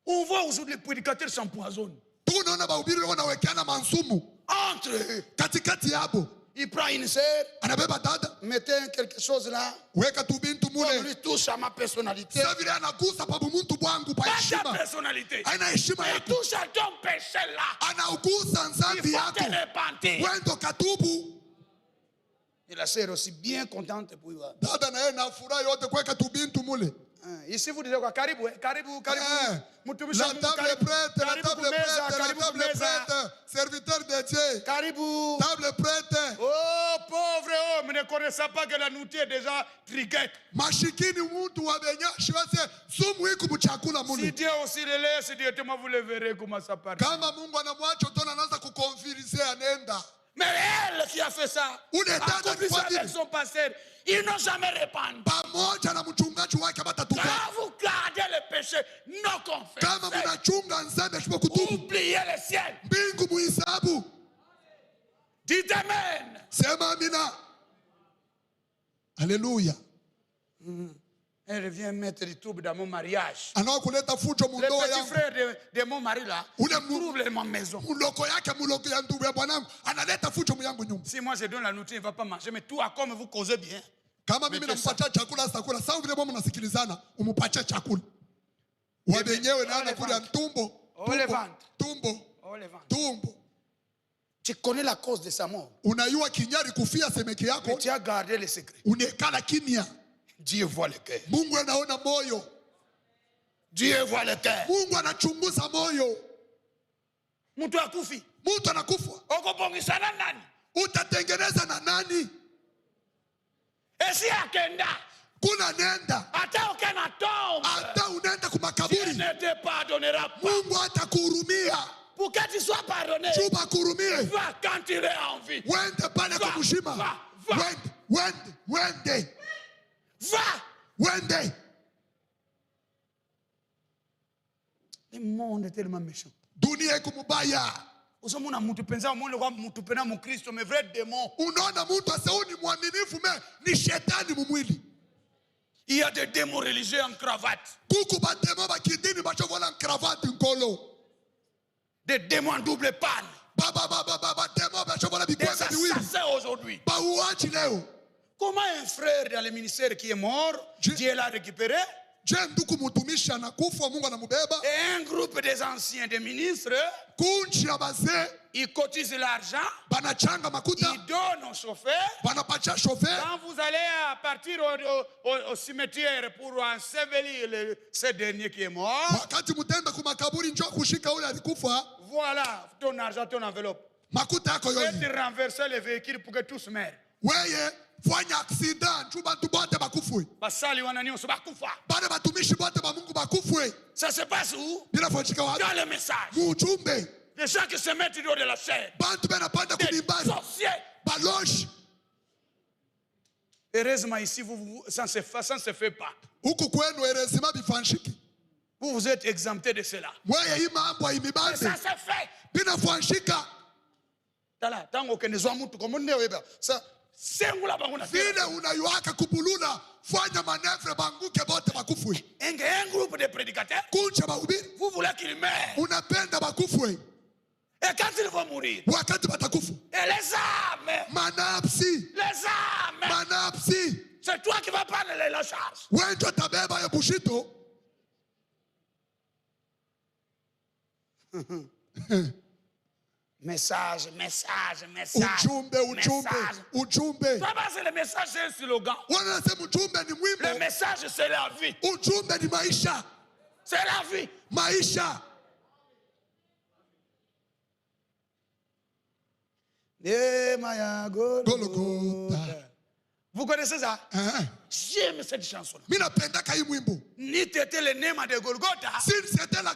On voit aujourd'hui les prédicateurs s'empoisonnent. Tunaona bahubiri wao wanawekeana mansumu. Entre eux. Katikati yabo. Il prend une sœur. Anabeba dada. Mettez quelque chose là. Weka tu bintu mule. On lui touche à ma personnalité. Sasa vile anagusa babu muntu bwangu pa heshima. Pas ta personnalité. Haina heshima yako. Il touche à ton péché là. Anaugusa nzambi yako. Wendo katubu. Et la sœur aussi bien contente pour lui. Dada na yeye na furaha yote kuweka tu bintu mule. Ici vous dites quoi? Karibu. La table est prête, la table est prête, la table est prête. Serviteur de Dieu. Karibu. Table prête. Oh pauvre homme, ne connaissant pas que la nourriture est déjà triquée. Mashikini muntu wa benya shiwase sumu iko mchakula mule. Si Dieu aussi le laisse directement, vous le verrez comment ça part. Kama Mungu anamwacha utaona anaanza kukonfirisia anaenda. Mais elle qui a fait ça, avec son pasteur, ils n'ont jamais répandu. Quand vous gardez le péché non confessé, oubliez le ciel. Dites Amen. Alléluia. Elle revient mettre du trouble dans mon mariage. Le petit frère de mon mari là, il trouve dans ma maison. Si moi je donne la nourriture, il ne va pas manger. Mais toi, comme vous causez bien. Tu connais la cause de sa mort. Mais tu as gardé le secret. Dieu voit le cœur. Dieu voit le cœur. Mtu akufi. Mtu anakufa. Okobongisa na nani? Utatengeneza na nani? Esi akenda. Kuna nenda. Hata ukena tombe. Hata unaenda kumakaburi. Dieu ne te pardonnera pas. Mungu hatakuhurumia. Pour que tu sois pardonné. Chuba kurumie. Va quand tu es en vie. Wende pale kwa mshima. Wende. Va. Wende. Le monde est tellement méchant. dunia iko mubaya. Unaona mtu penza muone kwa mtu pena mkristo mais vrai démon. Unaona mtu asau ni mwaminifu mais ni shetani mumwili. Il y a des démons religieux en cravate. Kuku ba démons ba kidini ba chokola en cravate nkolo. Des démons en double panne. Ba démons ba chokola bikwanga biwili. C'est ça aujourd'hui. Ba uachi leo. Comment un frère dans le ministère qui est mort, Dieu l'a récupéré? Je nduku mutumishi anakufa Mungu anamubeba. Et un groupe des anciens des ministres, kunchi ya bazee, ils cotisent l'argent, banachanga makuta, ils donnent au chauffeur. Banapatia chauffeur. Quand vous allez partir au cimetière pour ensevelir ce dernier qui est mort, wakati mutenda kumakaburi njoo kushika ule alikufa, voilà ton argent, ton enveloppe. Makuta yako yote. Faites renverser les véhicules pour que tous meurent. Weye fanya accident njuba tubote bakufwe. Basali wananio so bakufa. Bale batumishi bote ba Mungu bakufwe. Ça se passe où? Bila fanyika wapi? Dans le message. Mujumbe. Les gens qui se mettent dans de la chair. Bantu bena panda kubimbari. Sorciers. Baloche. Heureusement ici ça ne se fait pas. Huku kwenu heureusement bifanshiki. Vous êtes exemptés de cela. Weye hii mambo imibande. Ça se fait. Bina fanshika. Tala tango kenezwa mtu komonde weba. Ça sengula banguna. Vile unayuaka kubuluna fanya manevre banguke bote bakufwe. Un groupe de prédicateurs. Kuncha bahubiri. Vous voulez qu'il meure. Unapenda bakufwe. Et quand ils vont mourir. Wakati batakufa. Et les âmes. Manapsi. Les âmes. Manapsi. C'est toi qui vas prendre la charge. Wewe ndio tabeba ya bushito. Message. Ujumbe. Toi, c'est le message, c'est un slogan. Le message, c'est la vie. Ujumbe ni maisha. C'est la vie. Maisha. Vous connaissez ça? J'aime cette chanson. Minapendaka hii mwimbo. Ni c'était le nema de Golgotha. Si c'était la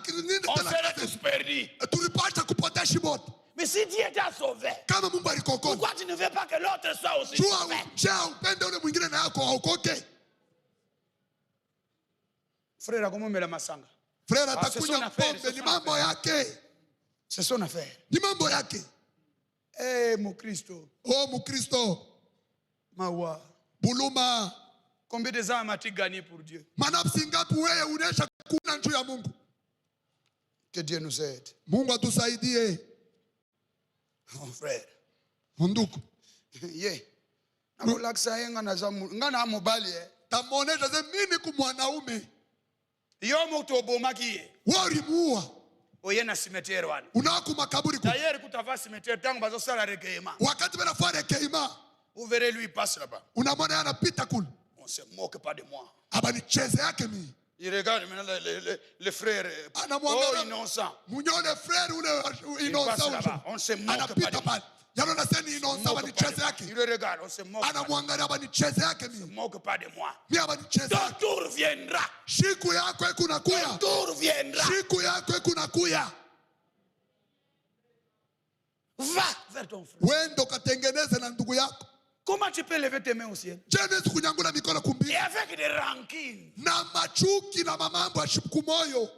on serait tous perdus. Tulipata kupotea shibot. Mais si Dieu t'a sauvé, kama Mungu alikokota, pourquoi tu ne veux pas que l'autre soit aussi sauvé? Upende ule mwingine na yako aokoke. Frère akomomela masanga. Frère atakunywa pombe ni mambo yake. C'est son affaire. Ni mambo yake. Eh Mukristo. Oh Mukristo. Mawa. Buluma. Combien de âmes as-tu gagné pour Dieu? Manafsi ngapi wewe unesha kuna njoo ya Mungu? Que Dieu nous aide. Mungu atusaidie. Mon frère. Munduku. Ye. Nakulaksa yenga na zamu. Ngana mobali tamuonesha ze mimi kumwanaume. Yo mtu obomaki. Wori muua. Oye na cimetière wana. Unaku makaburi ku. D'ailleurs kutava cimetière tangu bazo sala recueillement. Wakati bana fare recueillement. Vous verrez lui passe là-bas. Unamwona anapita kule. On se moque pas de moi. Abani cheze yake mimi. Il regarde maintenant les frères. Oh innocent. Munyone frère ule innocent. On se moque pas de moi. Yalo naseni innocent abani cheze yake. Il regarde, on se moque. Anamwangalia abani cheze yake mimi. On se moque pas de moi. Mimi abani cheze. Ton tour viendra. Siku yako ikunakuya. Ton tour viendra. Siku yako ikunakuya. Va vers ton frère. Wendo katengeneze na ndugu yako. Comment tu peux lever tes mains au ciel? Et avec des rancines. Na machuki na mamambo ya kumoyo.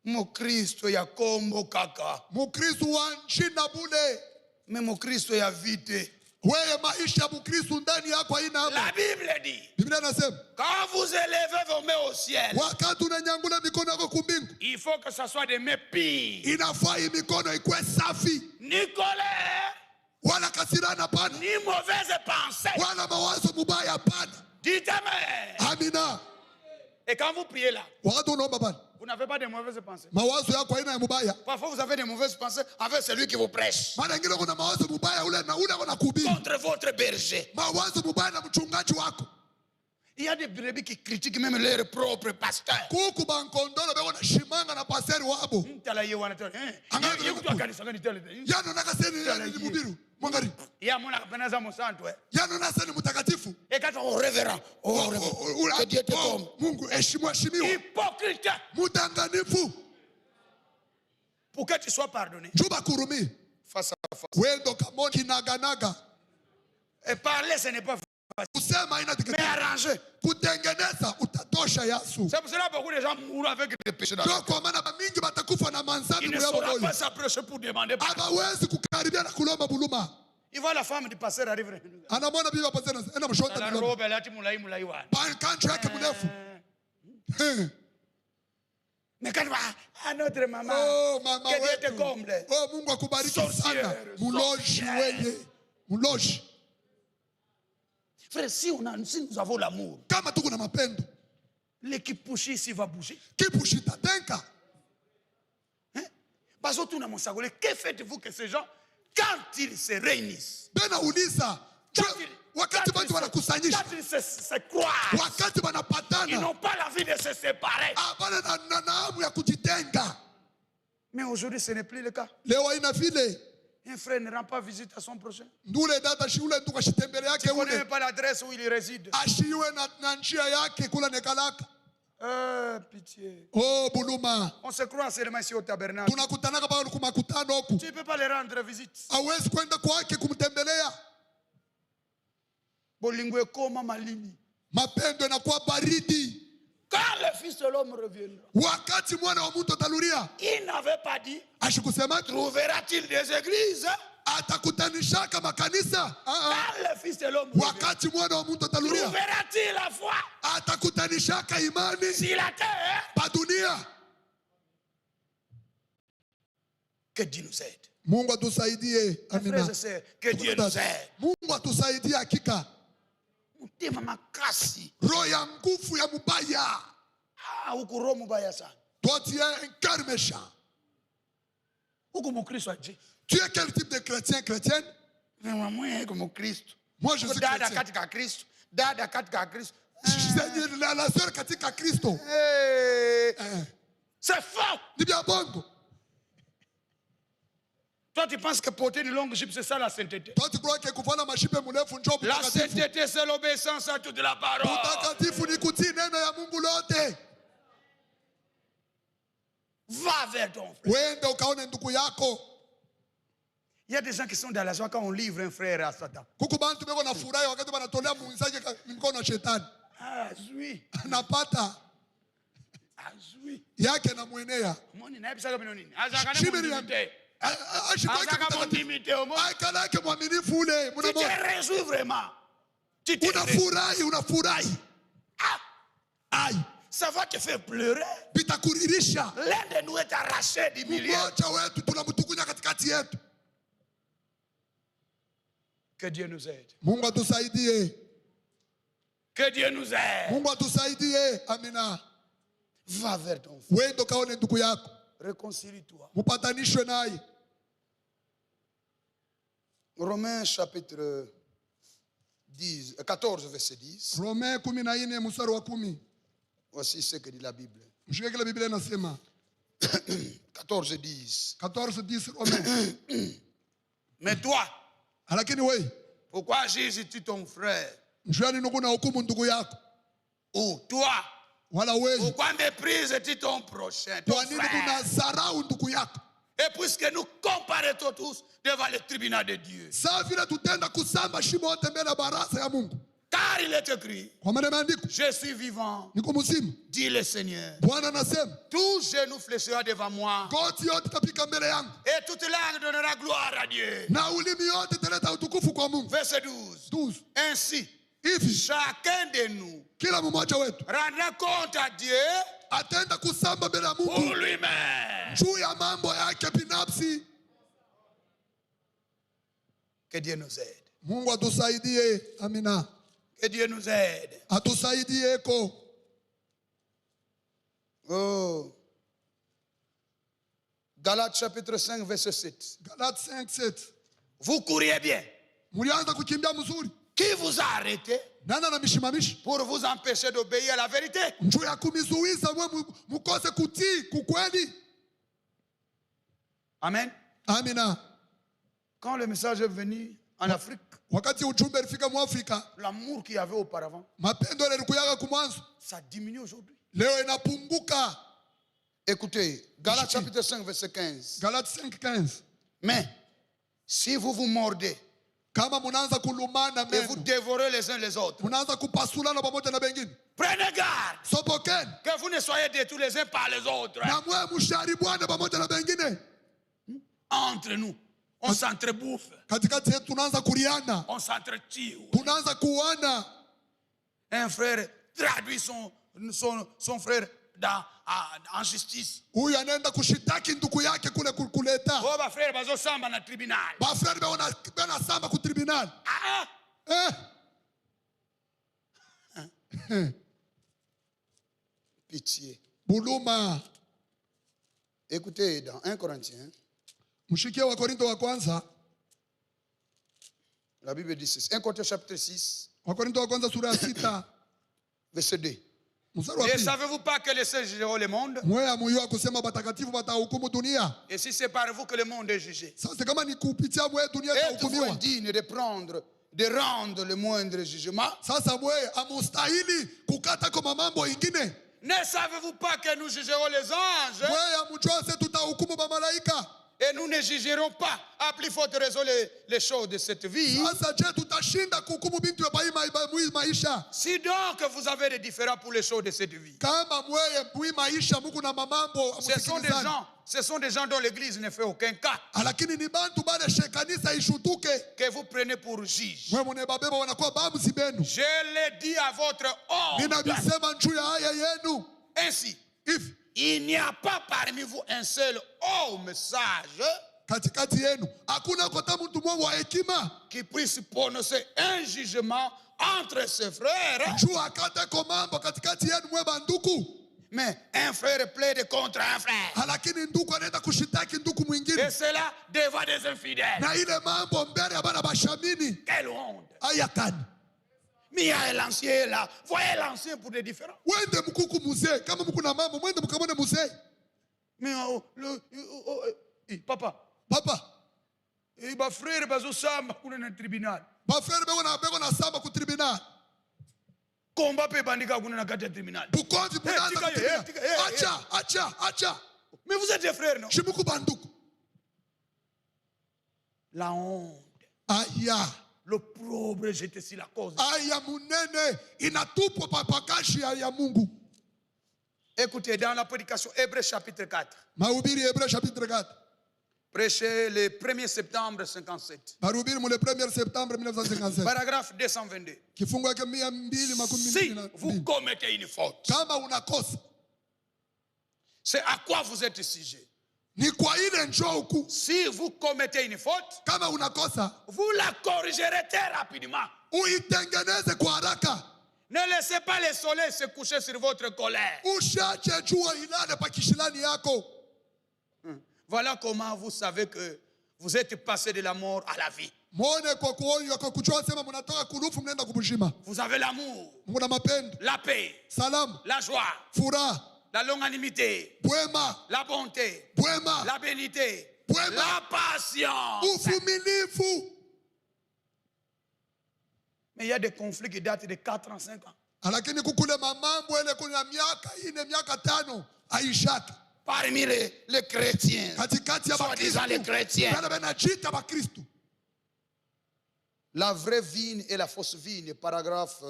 Mukristo ya kombo kaka. Mukristo wa nchina bule. Mais mukristo ya vite. Wewe maisha ya Mukristo ndani yako haina hapo. La Bible dit. Biblia inasema. Quand vous élevez vos mains au ciel. Wakati unanyangula mikono yako kumbingu. Il faut que ça soit des mains pures. Inafaa mikono ikuwe safi. Ni colère. Wala kasirana pana. Ni mauvaise pensée. Wala mawazo mubaya pana. Dites amen. Amina. Et quand vous priez là. Wakati unaomba bana. Vous n'avez pas de mauvaises pensées. Mawazo yako haina ya mubaya. Parfois vous avez des mauvaises pensées avec celui qui vous prêche. Mara nyingine kuna mawazo mubaya ule na ule anakuhubiri. Contre votre berger. Mawazo mubaya na mchungaji wako. Il y a des brebis qui critiquent même leur propre pasteur. Kuku bankondolo beko na shimanga na pasteur wabo. Mtala yeye wanatoa. Yekutu kanisa gani tele. Yano nakaseni ni mubiru. Mwangari. Ya mwana kapenda za msantu Yano naseni mtakatifu. Ekata au révérend. Que Dieu te combe. Mungu heshimiwa. Hypocrite. Mutanganifu. Pour que tu sois pardonné. Juba kurumi. Face à face. Wendo kamoni kinaganaga. Et parler ce n'est pas facile. kusema haina Mais arranger. kutengeneza utatosha Yesu. C'est pour cela que beaucoup de gens mourent avec des péchés dans leur Kwa maana mingi batakufa na manzani Ils ne yao sauront moyo. pas s'approcher pour demander pardon. Hawezi kukaribia na kulomba buluma. Il voit la femme du pasteur arriver. Anamwona bibi hapa tena ena mshota La na robe, elle a dit moulay moulay wan. Pan kancho yake mrefu. Mais quand à notre maman, Oh mama que Dieu te wetu. comble. Oh Mungu akubariki Sorcière, sana. Muloji sorcière. wewe. Muloji. Frère, si nous avons l'amour, Kama tuko na mapendo. l'équipe pushi ici va bouger. Kipushita tenka. Parce que tout le monde s'agole. Que faites-vous que ces gens, quand ils se réunissent, Bena uliza. Wakati watu wanakusanyisha. quand ils se croisent, Wakati ils wanapatana. n'ont pas l'envie de se séparer. Bana na hamu ya kujitenga. Mais aujourd'hui, ce n'est plus le cas. Leo haina vile. Un frère ne rend pas visite à son prochain. Ndule dada shiule tukashitembele yake Tu ne connais ule. même pas l'adresse où il réside. Ashiwe na njia yake kula nekalaka. Pitié. Oh buluma. On se croit seulement ici au tabernacle. Tunakutanaka pale kwa makutano huku. Tu ne peux pas les rendre visite. Hawezi kwenda kwake kumtembelea. Bolingwe koma malini. Mapendo yanakuwa baridi. Quand le Fils de l'homme reviendra, Wakati mwana wa mtu ataluria. il n'avait pas dit, Ashikusema trouvera-t-il des églises? atakutanishaka makanisa. Quand le Fils de l'homme reviendra, Wakati mwana wa mtu ataluria. trouvera-t-il la foi Atakutanishaka imani sur la terre? pa dunia. Que Dieu nous aide. Mungu atusaidie. Mes Amina. frères et sœurs, que Dieu nous aide. Mungu atusaidie hakika. Mutema makasi. Roho ya nguvu ya mubaya. Huku roho mubaya sana. Toi tu es un cœur méchant. Huku mukristo aje. Tu es quel type de chrétien, chrétienne? Mwe huku mukristo. Moi je suis Dada chrétien. katika Kristo. Dada katika Kristo. La sœur katika Kristo. C'est faux. Ni bya bongo. Toi, tu penses que porter une longue jupe, c'est ça la sainteté? Toi tu crois que kufanya mashipe mrefu njoo La mtakatifu. sainteté, c'est l'obéissance à toute la parole. Mtakatifu ni kutii neno ya Mungu lote. Va vers ton frère. Wende ukaone ndugu yako. Il y a des gens qui sont dans la joie quand on livre un frère à Satan. Kuku bantu beko na furahi wakati wanatolea mwenzake mikono ya shetani. Ah, oui. Anapata Ah, oui. yake na mwenea. Moni na ebisa kama nini? Azaka na Shibiri ya mondimite. ashibaki Azaka mondimite omo. aikala yake mwaminifu ule. Tu te réjouis vraiment. Tu te Unafurahi, unafurahi. Ah, Ai, ça va te faire pleurer. bitakuririsha. L'un de nous est arraché du milieu. Mmoja wetu tunamtukunya katikati yetu. Que Dieu nous aide. Mungu atusaidie. Que Dieu nous aide. Mungu atusaidie. Amina. Va vers ton frère. Wende kaone ndugu yako. Réconcilie-toi. Mupatanishwe naye. Romains chapitre 14, verset 10. Romains 14 mstari wa 10. Voici ce que dit la Bible. Mshike kile Biblia inasema. 14, 10. 14:10 Romains. Mais toi, Lakini wewe, pourquoi juges-tu ton frère? njani nuku na hukumu ndugu yako? Ou toi, Wala wewe, pourquoi méprises-tu ton prochain, ton kwa nini frère? unadharau ndugu yako? Et puisque nous comparaissons tous devant le tribunal de Dieu, Saa vile tutenda kusamba shimo wote mbele ya baraza ya Mungu. car il est écrit, Kwa maana imeandikwa, je suis vivant, niko mzima. dit le Seigneur. Bwana anasema, Tout genou fléchira devant moi, goti yote itapika mbele yangu et toute langue donnera gloire à Dieu. na ulimi yote italeta utukufu kwa Mungu. Verset 12. 12. Ainsi, Hivi chacun de nous kila mmoja wetu rendra compte à Dieu atenda kusamba mbele ya pour Mungu lui-même. juu ya mambo yake binafsi. Que Dieu nous aide. Mungu atusaidie. Amina. Que Dieu nous aide. Atusaidie ko. Oh. Galates chapitre 5, verset 7. Galates 5:7. Vous couriez bien. Mulianza kukimbia mzuri. Qui vous a arrêté Nani anamishimamisha? pour vous empêcher d'obéir à la vérité? Njoo ya kumizuiza mwe mukose kutii kukweli. Amen. Amina. Quand le message est venu en Afrique, Wakati ujumbe ulifika mu Afrika, l'amour qu'il y avait auparavant, mapendo yalikuyaga kumwanzo. ça diminue aujourd'hui. Leo inapunguka. Écoutez, Galates chapitre 5, verset 15. Galates 5:15. Mais si vous vous mordez kama munaanza kulumana et vous meno, dévorez les uns les autres, munaanza kupasulana pamoja na bengine, prenez garde sopokeni que vous ne soyez détruits les uns par les autres. na mwe msharibuane pamoja na bengine. Entre nous, on s'entrebouffe, Katikati yetu tunaanza kuriana, on s'entretue. tunaanza kuana. Un frère traduit son frère en justice. Huyu anaenda kushitaki ndugu yake kule kuleta. Oh, ba frère bazo samba na tribunal. Ba frère bana samba ku tribunal. Pitié. Buluma. Écoutez, dans 1 Corinthiens, Mshikie wa Korinto wa kwanza. La Bible dit ceci. 1 Corinthiens chapitre 6. Wa Korinto wa kwanza sura ya 6. Verset 2. Et ne savez-vous pas que les saints jugeront le monde? Et si c'est par vous que le monde est jugé, êtes-vous indigne de rendre le moindre jugement? Ne savez-vous pas que nous jugerons les anges? Et nous ne jugerons pas, à plus forte raison, les choses de cette vie. Si donc vous avez des différends pour les choses de cette vie, ce sont des gens dont l'Église ne fait aucun cas, que vous prenez pour juge. Je l'ai dit à votre honte. Ainsi, il n'y a pas parmi vous un seul homme sage qui puisse prononcer un jugement entre ses frères. Mais un frère plaide contre un frère, et cela devant des infidèles. Quelle honte! Mais l'ancien est là. Voyez l'ancien pour des différents. Mais papa. Et ma frère bazo samba kuna na tribunal. Ba frère beko na samba ku tribunal. Komba pe bandika kuna na kati ya tribunal. Bukonzi bunaanza ku tribunal. Acha. Mais vous êtes des frères, non? Shimuku banduku. La honte. Aya. L'opprobre jeté sur la cause. Aya munene inatupwa papakashi ya Mungu. Écoutez, dans la prédication Hébreux chapitre 4. Mahubiri Hébreux chapitre 4. Prêché le 1er septembre 57. Mahubiri le 1er septembre 1957. Paragraphe 222. Kifungu yake 222. Si vous commettez une faute, kama unakosa, c'est à quoi vous êtes sujet. Ni kwa ile njoku. Si vous commettez une faute, kama unakosa, vous la corrigerez très rapidement. Uitengeneze kwa haraka. Ne laissez pas le soleil se coucher sur votre colère. Ushache jua ilale pa kishilani yako. Voilà comment vous savez que vous êtes passé de la mort à la vie. Vous avez l'amour, la paix, la joie, la longanimité, la bonté, la bénité, la patience. Mais il y a des conflits qui datent de 4 ans, 5 ans. Parmi les chrétiens, soi-disant les chrétiens, la vraie vigne et la fausse vigne, paragraphe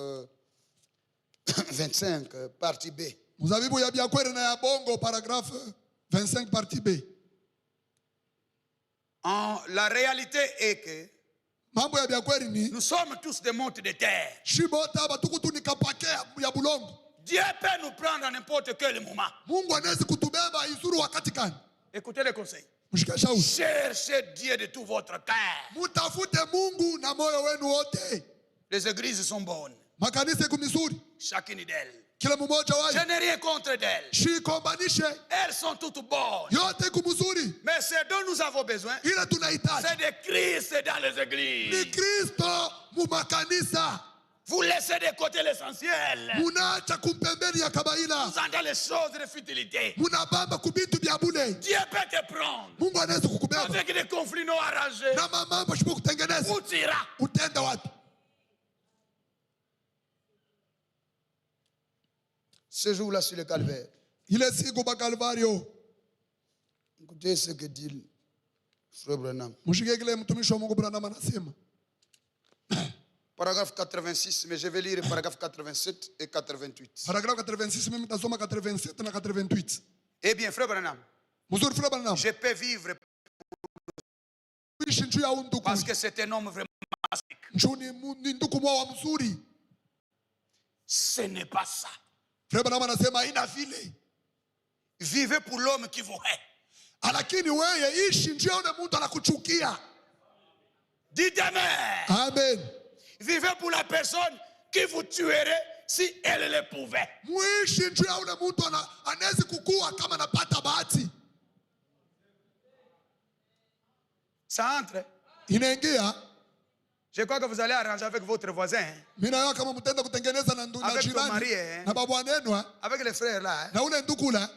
25, partie B. Paragraphe 25, partie B. La réalité est que nous sommes tous des montes de terre. Dieu peut nous prendre à n'importe quel moment. Écoutez les conseils. Cherchez Dieu de tout votre cœur. Les églises sont bonnes. Chacune d'elles. Je n'ai rien contre elles. Elles sont toutes bonnes. Mais ce dont nous avons besoin, c'est de Christ dans les églises. Vous laissez de côté l'essentiel. Vous entendez les choses de futilité. Dieu peut te prendre avec des conflits non arrangés. Où tu iras? Ce jour-là sur le calvaire. Écoutez ce que dit Frère Branham. Paragraphe 86, mais je vais lire paragraphe 87 et 88. Paragraphe 86, mimi nitasoma 87 na 88. Eh bien, frère Branham, Mzuri frère Branham. je peux vivre Kuishi njuu ya unduku. parce que c'est un homme vraiment magnifique. Njuu ni nduku mwa mzuri. Ce n'est pas ça. Frère Branham anasema haina vile. Vivez pour l'homme qui vous hait. Lakini wewe ishi njuu ya yule mtu anakuchukia. Dites amen. Amen. Vivez pour la personne qui vous tuerait si elle le pouvait. Muishi njuu ya yule mtu anaweza kukua kama anapata bahati. Ça entre. Inaingia. Je crois que vous allez arranger avec votre voisin. Mimi nayo kama mtenda kutengeneza na jirani. Na babu anenwa. Avec les frères là. Na ule ndugu la.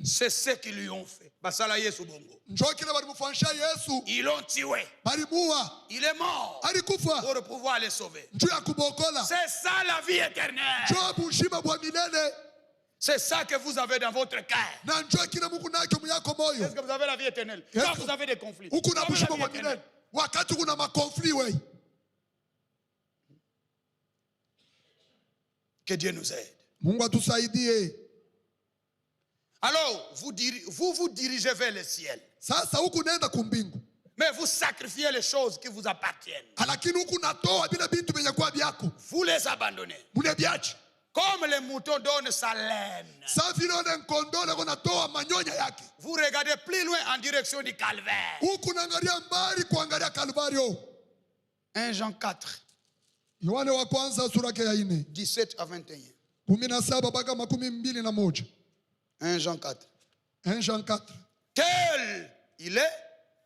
C'est ce qu'ils lui ont fait. Basala Yesu bongo. Njoo kile walimfanyia Yesu. Ils l'ont tué. Balimuua. Il est mort. Alikufa. Pour pouvoir les sauver. Njoo ya kubokola. C'est ça la vie éternelle. Njoo bushima bwa milele. C'est ça que vous avez dans votre cœur. Na njoo kile Mungu nacho myako moyo. Est-ce que vous avez la vie éternelle? Quand vous avez des conflits. Huku na bushima bwa milele. Wakati kuna makonfli wewe. Que Dieu nous aide. Mungu atusaidie. Alors, vous dirigez vers le ciel. Sasa huku nenda kumbingu. Mais vous sacrifiez les choses qui vous appartiennent. Lakini huku natoa bila bintu venye kwa byako. Vous les abandonnez. Mune biachi. Comme le mouton donne sa laine. Sa vile one nkondole kunatoa manyonya yake. Vous regardez plus loin en direction du calvaire. Huku naangalia mbali kuangalia Kalvario. 1 Jean 4. Yohane wa kwanza sura yake ya 4. 17 à 21. 17 mpaka 21. 1 Jean 4. 1 Jean 4. Tel il est,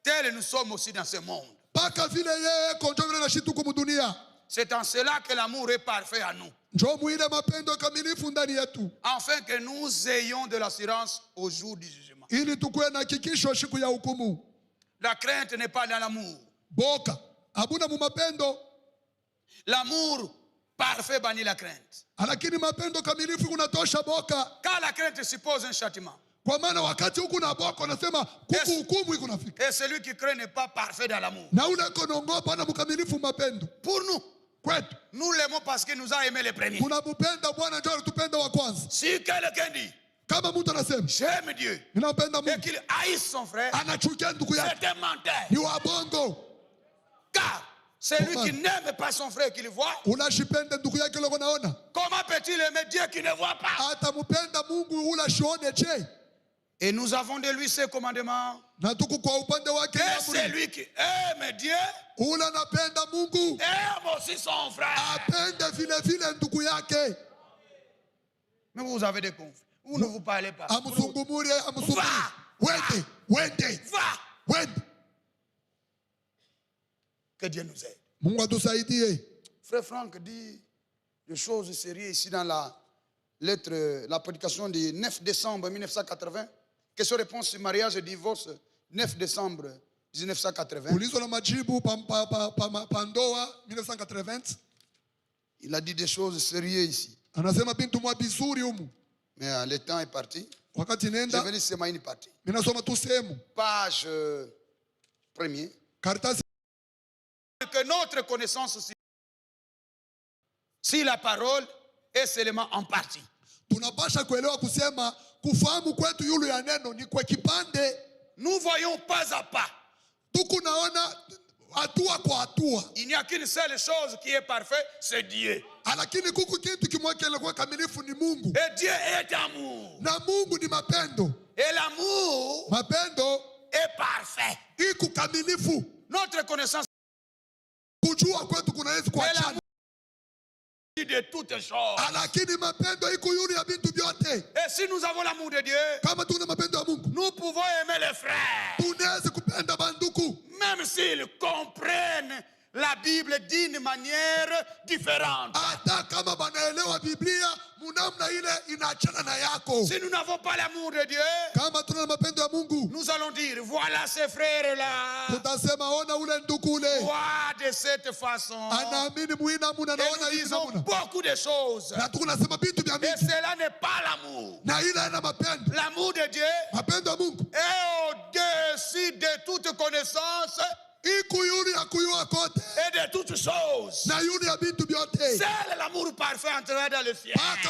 tel nous sommes aussi dans ce monde. Paka vile yeye konjo vile na shituko mudunia. C'est en cela que l'amour est parfait à nous. Njoo muile mapendo kamilifu ndani yetu. Afin que nous ayons de l'assurance au jour du jugement. Ili tukue na hakikisho siku ya hukumu. La crainte n'est pas dans l'amour. Boka abuna mu mapendo. L'amour parfait bannit la crainte. Lakini mapendo kamilifu kunatosha boka. Car la crainte suppose un châtiment. Kwa maana wakati huku na boka unasema kuku hukumu iko nafika. Et celui qui craint n'est pas parfait dans l'amour. Na ule konongopa na mkamilifu mapendo. Pour nous, kwetu, nous l'aimons parce qu'il nous a aimé les premiers. Tunapenda Bwana ndio alitupenda wa kwanza. Si quelqu'un dit, kama mtu anasema j'aime Dieu, ninapenda et Mungu, qu'il haïsse son frère, anachukia ndugu yake, c'est un menteur. ni wa bongo. Car celui qui n'aime pas son frère qu'il voit, unashipenda ndugu yake leo unaona? Comment peut-il aimer Dieu qui ne voit pas? Atamupenda Mungu ula shione je? Et nous avons de lui ses commandements. Na tuko kwa upande wake Et celui qui aime Dieu, ula napenda Mungu, aime aussi son frère. apende vile vile ndugu yake. Mais vous avez des conflits. Vous ne vous parlez pas. Amsungumuri, amsungumuri. Va. Wende. Va. Wende. Que Dieu nous aide. Mungu atusaidie. Frère Franck dit des choses sérieuses ici dans la lettre, la prédication du 9 décembre 1980. Question-réponse sur mariage et divorce, 9 décembre 1980. Ulizo la majibu pandoa 1980. Il a dit des choses sérieuses ici. Anasema bintu mwa bizuri humu. Mais le temps est parti. Wakati Je nenda. vais lire seulement une partie. Minasoma tu sehemu. Page première. Karatasi. Que notre connaissance si la parole est seulement en partie. Tunapasha kuelewa kusema kufahamu kwetu yule ya neno ni kwa kipande. Nous voyons pas à pas. Tukunaona hatua kwa hatua. Il n'y a qu'une seule chose qui est parfaite, c'est Dieu. Lakini kuku kitu kimwekele kwa kamilifu ni Mungu. Et Dieu est amour. Na Mungu ni mapendo. Et l'amour mapendo est parfait. Iku kamilifu. Notre connaissance kujua kwetu kunaweza kuachana de toutes choses. Lakini mapendo iko yule ya bintu vyote. Et si nous avons l'amour de Dieu, kama tuna mapendo ya Mungu, nous pouvons aimer les frères. Tunaweza kupenda banduku. Même s'ils comprennent la Bible d'une manière différente. Hata kama banaelewa Biblia munamna ile inaachana na yako. Si nous n'avons pas l'amour de Dieu, kama tuna mapendo ya Mungu, nous allons dire voilà ces frères là. Tutasema ona ule ndugu ule. Croit de cette façon. Anaamini muina muna naona hivi na muna. Beaucoup de choses. Na tunasema vitu vya mingi. Et cela n'est pas l'amour. Na ile ana mapendo. L'amour de Dieu mapendo ya Mungu est au-dessus de toute connaissance Et de toutes choses. Seul l'amour parfait entrera dans le ciel. Ce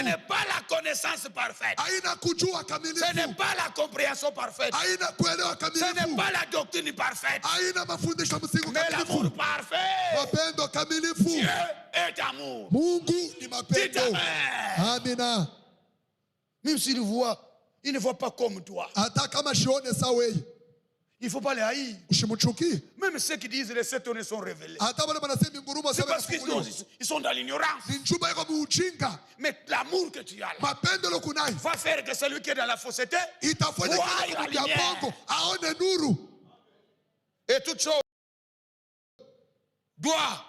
n'est pas la connaissance parfaite. Ce n'est pas la compréhension parfaite. Ce n'est pas la doctrine parfaite. Mais l'amour parfait. Dieu est amour. Dites amen. Même s'il voit, il ne voit pas comme toi. Il ne faut pas les haïr. Même ceux qui disent les sept tonnes sont révélés. C'est parce qu'ils sont dans l'ignorance. Mais l'amour que tu as là va faire que celui qui est dans la fausseté voie la lumière. Et toute chose doit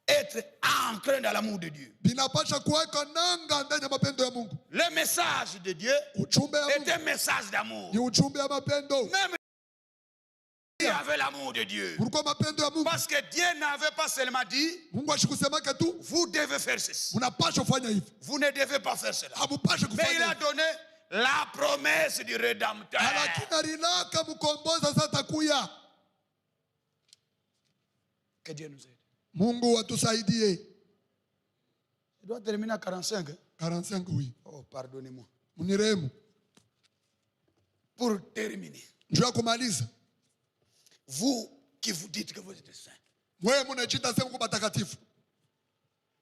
être ancré dans l'amour de Dieu. Le message de Dieu est un message d'amour. Même il avait l'amour de Dieu. Parce que Dieu n'avait pas seulement dit vous devez faire ceci. Vous ne devez pas faire cela. Mais il a donné la promesse du Rédempteur. Que Dieu nous aide. Mungu atusaidie. Je dois terminer à 45. 45, oui. Oh, pardonnez-moi. Muniremu. Pour terminer. Vous qui vous dites que vous êtes saints.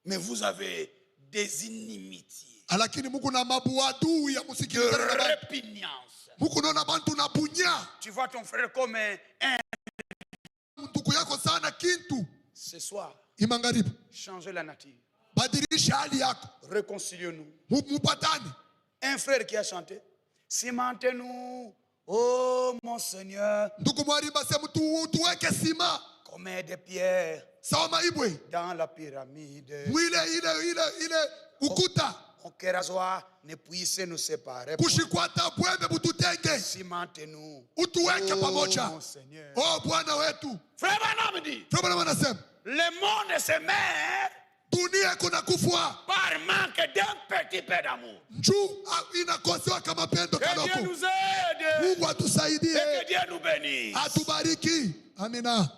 Mais vous avez des inimitiés. De répugnance. Tu vois ton frère comme un. Ce soir, changez la nature. Réconciliez-nous. Un frère qui a chanté, cimentez-nous, oh mon Seigneur, comme des pierres dans la pyramide. Aucun rasoir ne puisse nous séparer. Cimentez-nous, oh mon Seigneur. Frère Branham dit, le monde se meurt par manque d'un petit peu d'amour. Que Dieu nous aide. Et que Dieu nous bénisse. Amina.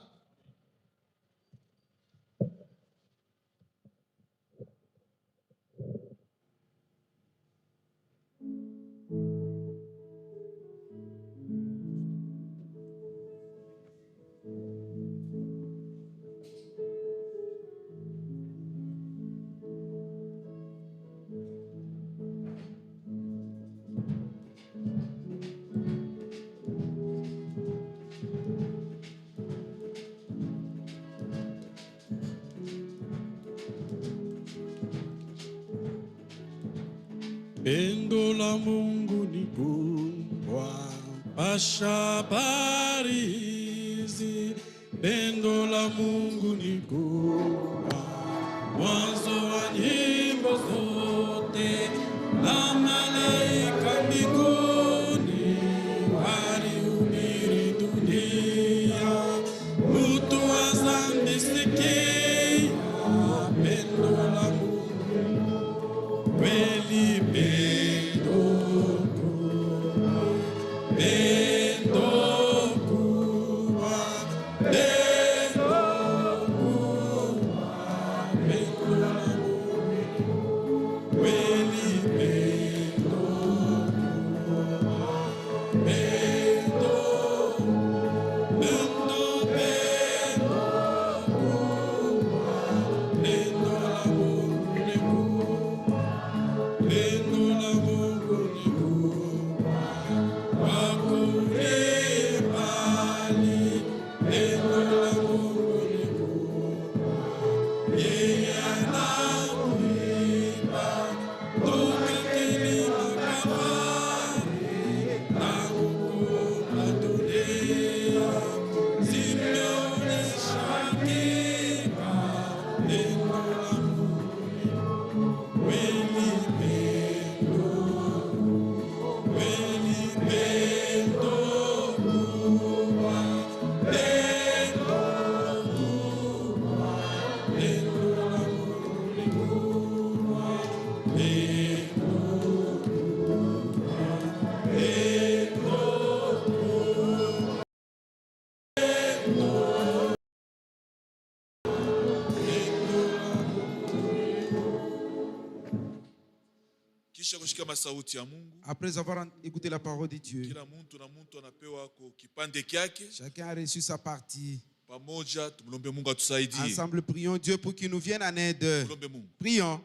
Pendo la Mungu ni kubwa, pasha parizi. Pendo la Mungu ni kubwa, mwanzo wa nyimbo zote. Na malaika mbinguni walihubiri dunia, mtu wa dhambi sikia, pendo la Mungu kweli. Après avoir écouté la parole de Dieu, chacun a reçu sa partie. Ensemble, prions Dieu pour qu'il nous vienne en aide. Prions.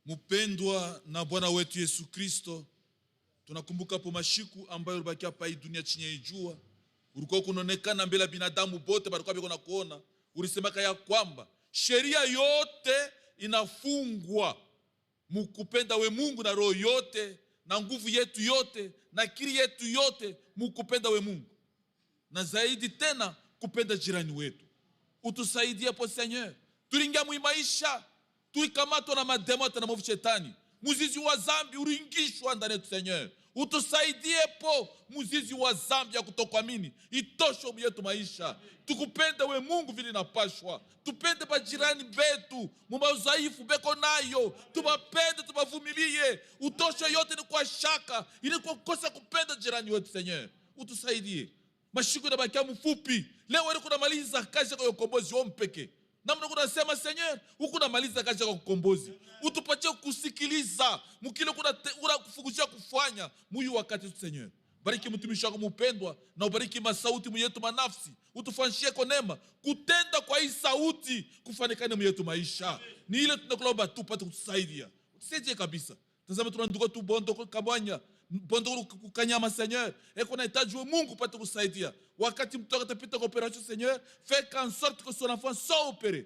Mpendwa na Bwana wetu Yesu Kristo, tunakumbuka po mashiku ambayo ulibakia hapa hii dunia chini ya ijua. Ulikuwa kunaonekana mbele ya binadamu bote balikuwa biko na kuona. Ulisemaka ya kwamba sheria yote inafungwa mukupenda we Mungu na roho yote na nguvu yetu yote na akili yetu yote, mukupenda we Mungu na zaidi tena kupenda jirani wetu. Utusaidie po Seigneur. Tulingia muimaisha, tuikamatwa na mademo na movu shetani. Muzizi wa zambi uringishwa ndani yetu Seigneur. Utusaidie po muzizi wa zambi ya kutokuamini itosho yetu maisha. Tukupende we Mungu vile napashwa. Tupende pa jirani betu mumazaifu beko nayo. Tubapende, tubavumilie. Utosho yote ni kwa shaka, ili kwa kukosa kupenda jirani wetu Seigneur. Utusaidie. Mashiku na bakia mfupi. Leo wale kuna maliza kazi kwa ukombozi wao mpeke. Na mna kuna sema Seigneur, huku na maliza kazi kwa ukombozi. Utupatie kusikiliza, mkile kuna kufunguzia kufanya muyu wakati tu Seigneur. Bariki mtumishi wako mpendwa na ubariki masauti mwetu manafsi. Utufanyishie kwa neema kutenda kwa hii sauti kufanikana mwetu maisha. Ni ile tunakuomba tupate kutusaidia. Utusaidie kabisa. Tazama tunanduka tu bondo kabanya. Bondo kukanyama Seigneur. Eko na hitaji wa Mungu pate kusaidia. Wakati mtoka tapita kwa opération Seigneur, fais qu'en sorte que son enfant soit opéré.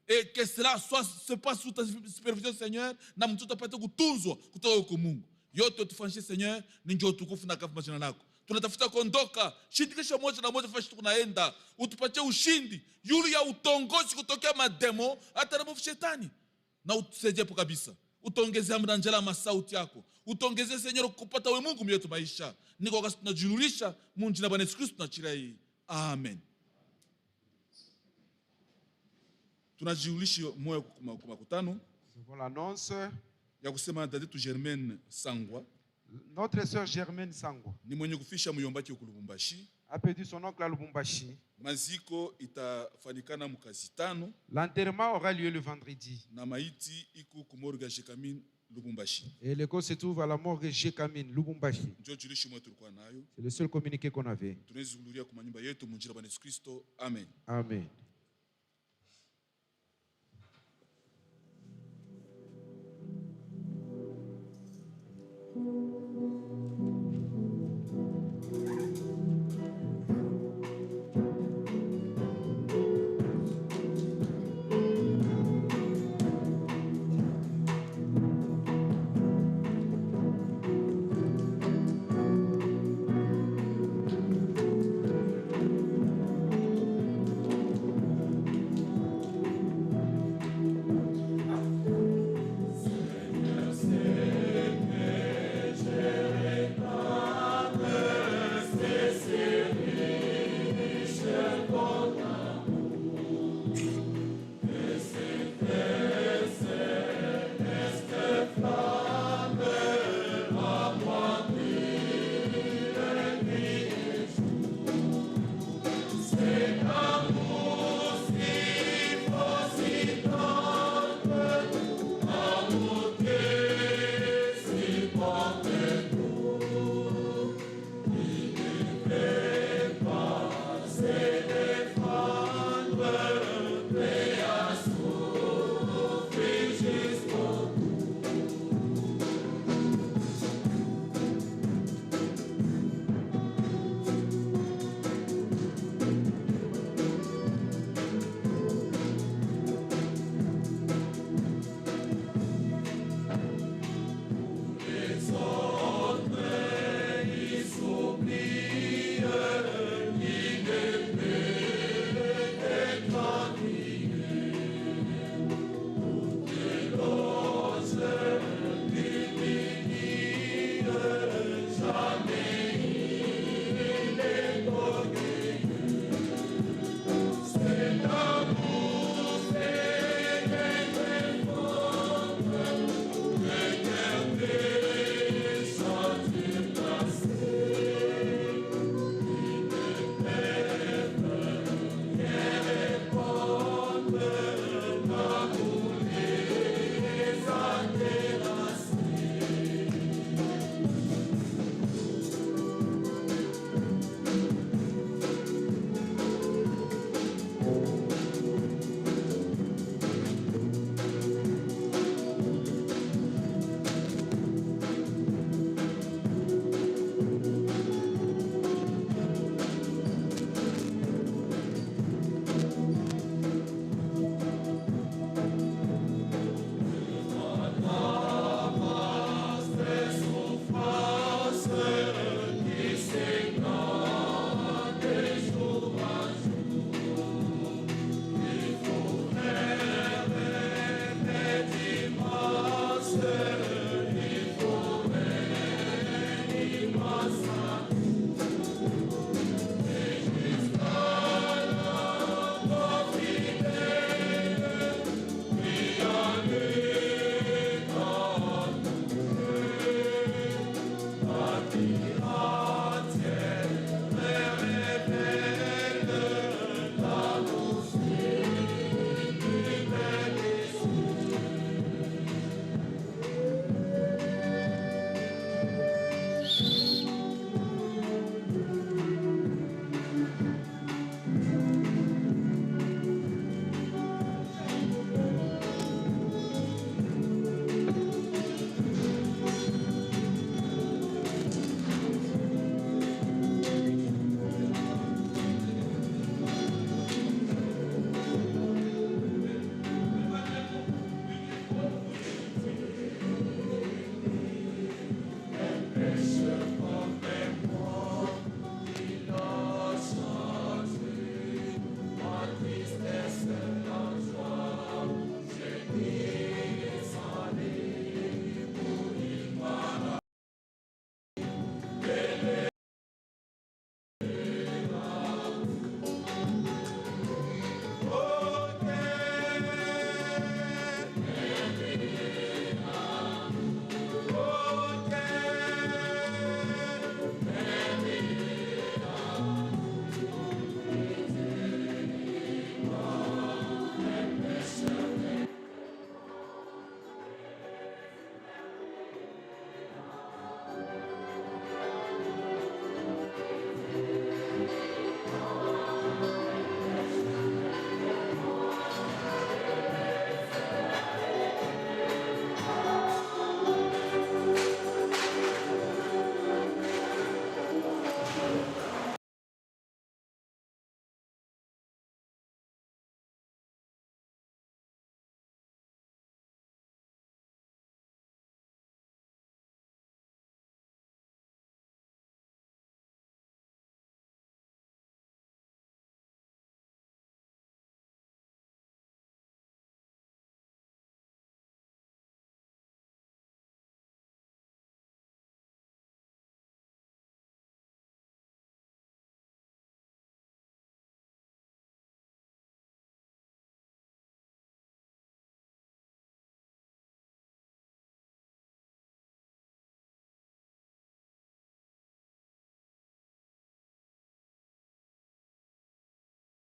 Et que cela se passe sous ta supervision Seigneur, na mtoto apate kutunzwa kutoka kwa Mungu. Yote tufanyie Seigneur, ni njoo tukufu na kafu majina lako. Tunatafuta kuondoka, shindikisha moja na moja fashi tunaenda. Utupatie ushindi, yule ya utongozi kutokea mademo hata na mwovu shetani. Na utusaidie hapo kabisa. utongeze amna njala masauti yako, utongeze Señor kupata we Mungu myetu maisha. Niko wakati tunajinulisha mungu na Bwana Yesu Kristo tunachirai. Amen. Tunajiulishi moyo kwa makutano. Nous l'annonce. Ya kusema dada tu Germaine Sangwa. Notre sœur Germaine Sangwa. Ni mwenye kufisha muyombaji ku Lubumbashi. A perdu son oncle à Lubumbashi. Maziko itafanikana mukazi 5. L'enterrement aura lieu le vendredi. Na maiti iku ku morgue Jekamine Lubumbashi. Et le corps se trouve à la morgue Jekamine Lubumbashi. Ndio julishi mwetu tulikuwa nayo. C'est le seul communiqué qu'on avait. Tunaweza kuhudhuria kwa manyumba yetu munjira Bwana Yesu Kristo. Amen. Amen.